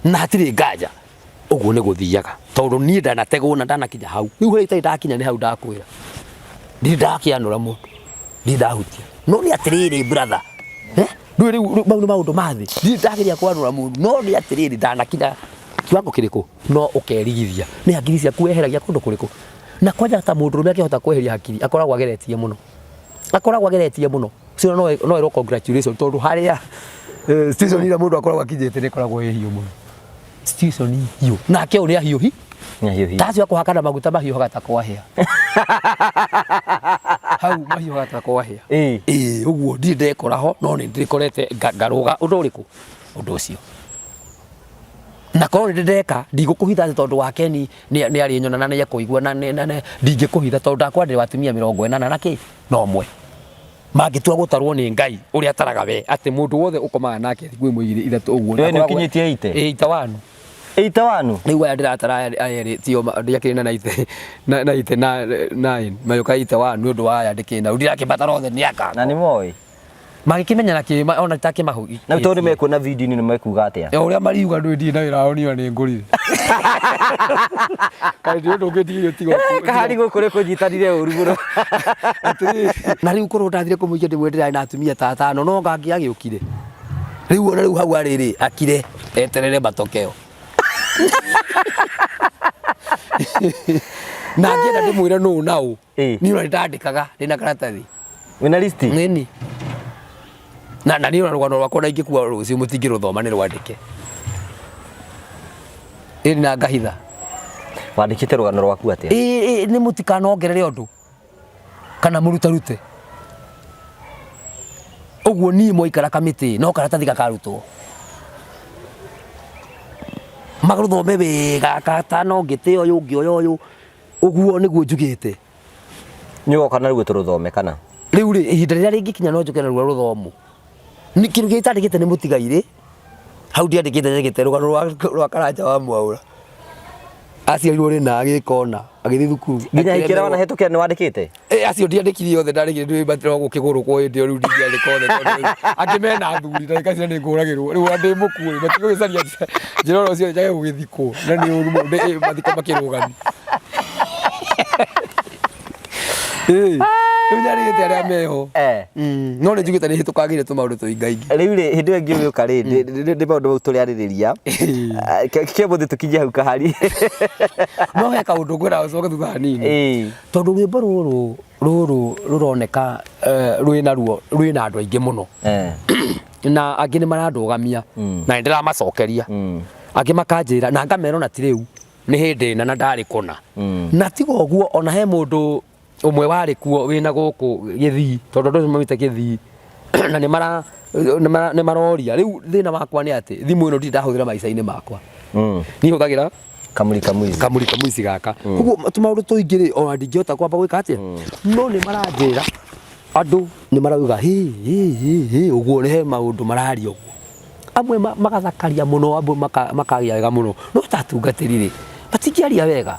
na hatiri nganja uguo ni guthiaga tondu ni ndanategwo na ndanakinya hau riu hei tai ndakinya ni hau ndakwira ndi ndakianura mundu ndi ndahutia no ni atiriri brother riu maundu mathi ndi ndakinya kwanura mundu no ni atiriri ndanakinya kiwango kiriku no ukerigithia ni hakiri ciaku weheragia kundu kuriku na kwanja ta mundu rume akihota kweheria hakiri akoragwo ageretie muno cio no ero congratulations tondu haria station ira mundu akoragwo akinyite ni koragwo hiyo muno station hiyo nake uri hiuhi tacio kuhakana maguta mahiu hagata kwahia hau mahiu hagata kwahia uguo ndi ndekoraho no ni ndikorete ngaruga undu uriku undu ucio na korwo ndeka ndigukuhitha tondu wake ni ari nyona na kuigua na ndingikuhitha tondu ndakwa ndi watumia 40 na ki no mwe magitua gutarwo ni Ngai uri ataraga we ati mundu wothe ukomaga nake gwi muigiri ithatu uguo we ni ukinyitie 81 riu aya ndiratara aya tio ndiakiri na 9 mayoka 81 ni undu wa aya ndikina ndirakimbatara othe ni aka na ni moi magikimenya na ki ona take mahugi na tondu mekuona video ni mekuga atia uria mariuga ndu ndi na wira onio ni ngurire kai ndu ngetirio tigo kahari gukure kunyitanire uruguro na riu korwo ndathire kumuikia ndimwendera na atumia ta 5 no ngangi agiukire riu ona riu hau ariri akire eterere matokeo na ngienda ndimwira no nao ni ura ndandikaga ndina karatathi wina listi nini na ni rwano rwakwa na ingikuwa rucio mutingiruthoma ni rwandike iri na ngahitha wandikite rugano rwaku atia ni mutikana ongerere undu kana murutarute uguo ni moikara kamiti no karatathi gakarutwo maguthome wega katano ngite oyo ungi oyo uguo niguo njugite ni woka na rugo turuthome kana riu ri ihinda riria ringikinya no njuke na ruo ruthomu ni kindu gitandikite ni mutigaire hau ndiandikite rugano rwa Karanja wa Mwaura aciarirwo ri na agikona agithi thukuru nginya ikira wana hetukira ni wandikite acio ndiandikire othe ndarikire ndi batira gukiguru kwa ndi riu ndiandika othe akimena athuri na ikacira ni nguragirwo riu andi mukuri batigo gicaria njiroro cio njage gugithiko na ni uru mundu mathiko makirugani Unyarite aria meho no ni njugite ni hitukagire tu maundu tuingaingi riu ri hindi wengi uka ri ndi maundu turi aririria kebuthi tukinye hau kahari no he kaundu ngwira ucoke thutha hanini tondu rwimbo ruru ruroneka rwina ruo rwina andu aingi muno na angi ni marandugamia na ndira macokeria angi makanjira na ngamero na tiriu ni hindi na ndari kuna na tigo guo ona he mundu umwe wari kuo wina guku Githii tondu ndu mamite Githii na ni maroria riu thina wakwa ni ati thimu ino ndirahuthira maica-ini makwa ni huthagira kamuri kamwici gaka koguo tumaundu tuingiri ona ndingihota kwamba gwika atia no ni maranjira andu ni marauga hi uguo ni he maundu mararia uguo amwe magathakaria muno amwe makagia wega muno no tatungatirire batingiaria wega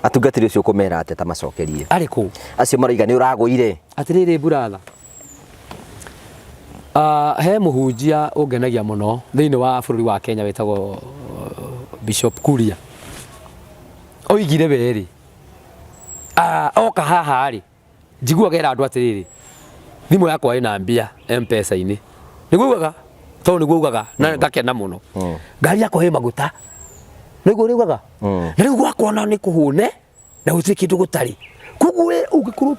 atungatiri ucio kumera ate ta macokerie ariku acio maraiga ni uraguire atiriri buratha he muhunjia ungenagia muno thiini wa bururi wa Kenya wetagwo Bishop Kuria oigire weri oka haha ri njiguagera andu atiriri thimu yakwa ina mbia M-Pesa-ini niguaga to niguaga na ngakena muno ngari yakwa he maguta niguo riugaga na riu gwakona ni kuhune na gutiri kindu gutari koguo ungikorwo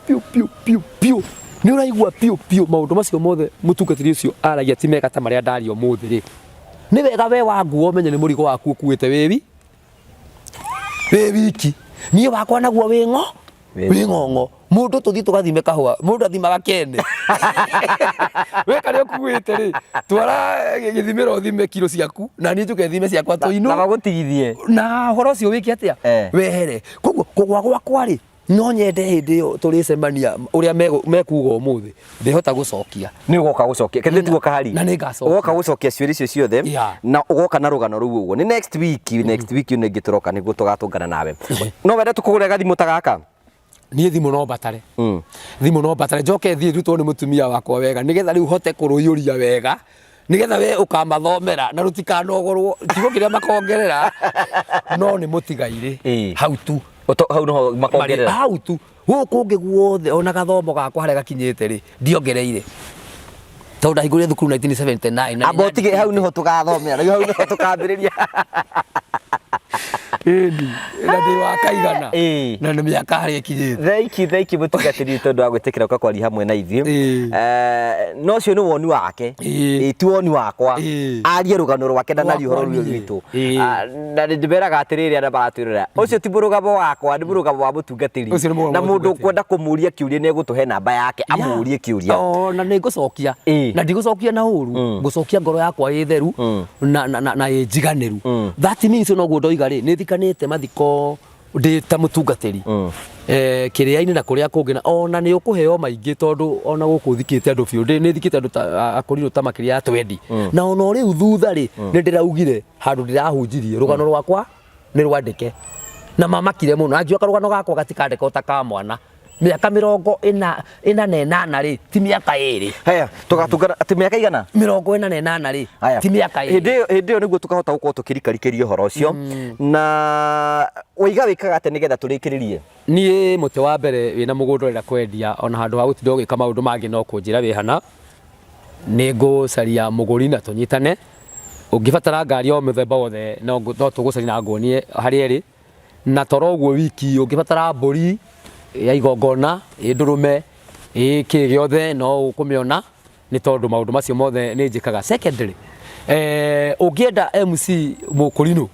piu ni uraigua piu maundu macio mothe mutungatiri ucio aragia ti mega ta maria ndari umuthi ri ni wega we wa nguo menye ni murigo waku ukuite we wiki nie wakwa naguo wi ng'ong'o mundu tuthi tugathime kahua mundu athimaga kene we kare ukuite ri twara githimiro thime kilo ciaku na ni njuke thime ciakwa tuinu na bagutigithie na horo ucio wiki atia wehere koguo kugwa gwakwa ri no nyende hindi yo turicemania uria mekuga umuthi ndihota gucokia ni ugoka gucokia kende tugo kahari na ni ngacokia ugoka gucokia ciuri icio ciothe na ugoka na rugano ruo uguo ni next week ni ngituroka niguo tugatungana nawe no wende tukugure gathimu ta gaka ni thimu no batare thimu no batare njoke thie rutwo ni mutumia wakwa wega nigetha riu hote kuruyuria wega nigetha we ukamathomera na rutikanogorwo tigo kiria makongerera no ni mutigaire hau tu hau no makongerera hau tu guku ngi guothe ona gathomo gakwa haria gakinyite ri ndiongereire tondu hingure thukuru 1979 abotige hau niho tugathomera hau niho tukambiriria na ndi wa kaigana na ni miaka haria ikinyite thaiki mutungatiri tondu wa gwitikira uka kwari hamwe na ithii no cio ni woni wake ti woni wakwa arie rugano rwake na rihoro rwitu na ndiberaga atiriri ana baratwirira ucio ti burugamo wakwa ni burugamo wa mutungatiri na mundu kwenda kumuria kiuria ni gutuhe namba yake amurie kiuria na ni ngucokia na ndigucokia na uru ngucokia ngoro yakwa i theru na i njiganiru that means no guo ndoiga ri ni thikanite mathiko ndi ta mutungatiri kiria-ini na kuria kungina ona ni ukuheo maingi tondu ona guku thikite andu biu ni thikite andu akoriro ta makiria ya 20 na ona riu thutha ri ni ndiraugire handu ndirahunjirie rugano rwakwa ni rwandike na mamakire muno anjua karugano gakwa gatikandika ta mwana miaka 48 ri ti miaka 2 haya tugatungana ati miaka igana 48 ri ti miaka 2 hindi yo niguo tukahota gukorwo tukirikarikeria horo ucio na wiga wikaga ate nigetha turikiririe nie muti wa mbere wina mugunda ira kwendia ona handu ha gutinda ugika maundu mangi no kunjira wi hana ni ngucaria muguri na tunyitane ungibatara ngari o muthemba wothe no tugucaria na nguonie hari eri na toro uguo wiki ungibatara mburi ya igongona ndurume iki giothe no ukumiona ni tondu maundu macio mothe ni njikaga secondary ungienda MC mukurino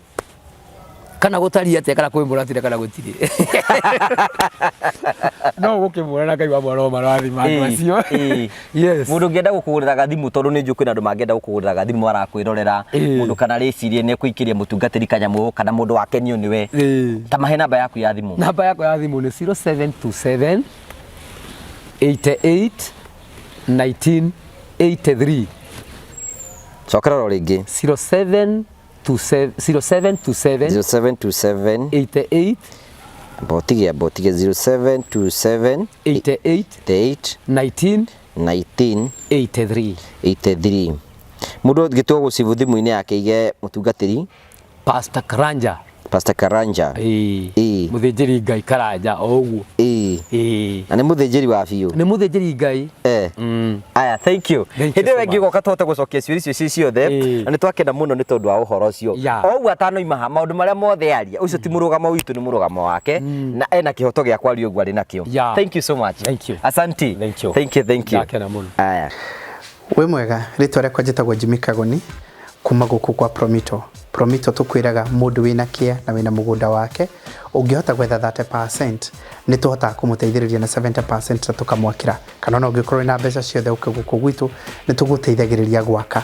kana gutari atia kana kwi muratire kana gutiri no gukimura na Ngai wa mwaro marathi mandu acio yes mundu ngenda gukugurira gathimu tondu ni njukwi na andu mangenda gukugurira gathimu marakwirorera mundu kana ricirie ne kuikiria mutungatiri kanyamu kana mundu wakenio niwe ta mahe namba yaku ya thimu. Namba yako ya thimu ni 0727 88 1983 cokera ro ringi 0727 88 botigia 0727 88 1983 mundu gitwo gucibu thimu-ini yake ige mutungatiri Pastor Karanja muthinjiri Ngai Karanja oguo na ni muthinjiri wa biu ni muthinjiri Ngai aya thank you hindi wengi goka tote gucokia ciuri icio ciothe na ni twakenda muno ni tondu wa uhoro ucio oguo atano imaha maundu maria mothe aria ucio ti murugamo witu ni murugamo wake na ena kihoto gia kwaria uguo ari nakio. Thank you so much. Asante. Thank you aya we mwega ritwa rekwa njitagwo Jimmy Kagoni kuma guku kwa Promito tukwiraga mundu wina kia na wina mugunda wake ungihota gwetha 30% ni tuhota kumuteithiriria na 70% na tukamwakira kana no ungikorwo na mbeca ciothe guku gwitu ni tuguteithagiriria gwaka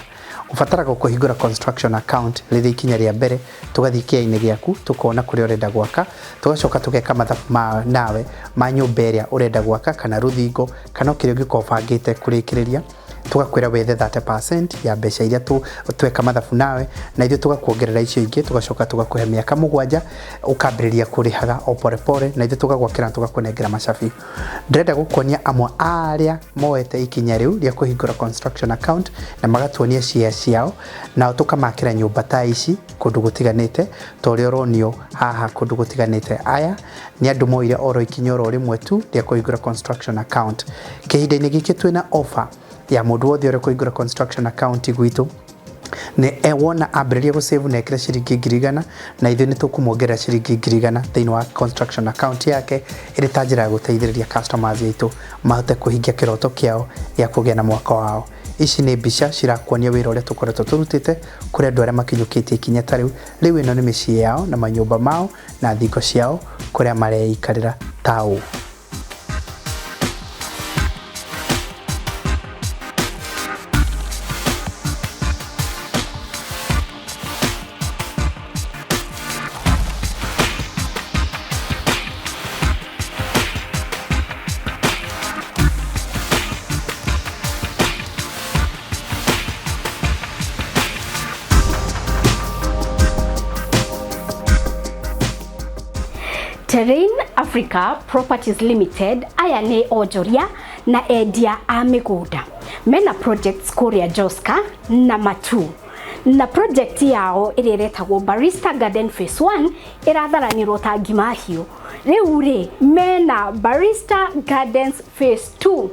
ubataraga kuhingura construction account rithi ikinya ria mbere tugathii kia-ini giaku tukona kuria urenda gwaka tugacoka tugeka mathabu nawe ma nyumba iria urenda gwaka kana ruthingo kana kiria ungikobangite kurikiriria tugakwira wethe 30% ya mbeca iria tweka mathabu nawe na ithuĩ tugakuongerera icio ingĩ tugacoka tugakuhe mĩaka 7 ukambĩrĩria kũrĩhaga o pore pore na ithuĩ tugagwakĩra tugakũnengera macabi. Ndĩrenda gũkuonia amwe arĩa moete ikinya rĩu rĩa kũhingũra construction account na magatuonia shares ciao na tukamakĩra nyũmba ta ici kũndũ gũtiganĩte ta ũrĩa ũronio haha kũndũ gũtiganĩte. Aya nĩ andũ moire oro ikinya oro rĩmwe tu rĩa kũhingũra construction account. Kĩhinda-inĩ gĩkĩ twĩna offer ya mundu wothe uri kuigura construction account gwitu ni wona ambĩrĩria gũsave na ekĩra ciringi 100 na ithuĩ nĩ tũkũmuongerera ciringi 100 thĩinĩ wa construction account yake ĩrĩ ta njĩra ya gũteithĩrĩria customers aitũ mahote kũhingia kĩroto kĩao gĩa kũgĩa na mwaka wao. Ici nĩ mbica cirakuonia wĩra ũrĩa tũkoretwo tũrutĩte kũrĩ andũ arĩa makinyũkĩtie ikinya ta rĩu. Rĩu ĩno nĩ mĩciĩ yao na manyũmba mao na thingo ciao kũrĩa mareikarĩra ta ũũ. Terrain Africa Properties Limited aya nĩ onjoria na endia a mĩgũnda mena projects kũrĩa Joska na Matu na project yao ĩrĩa ĩretagwo Barista Garden Phase 1 ĩratharanirwo ta Gimahiũ. Rĩu rĩ mena Barista Gardens Phase 2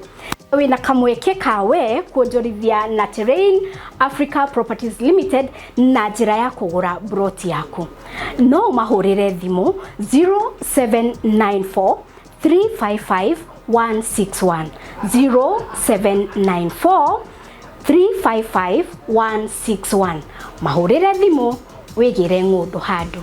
wina kamweke kawe kuonjorithia na Terrain Africa Properties Limited na njĩra ya kũgũra broti yaku. No mahũrĩre thimũ 0794 355 161 0794 355 161 mahũrĩre thimũ wĩgĩre ng'ũndũ handũ.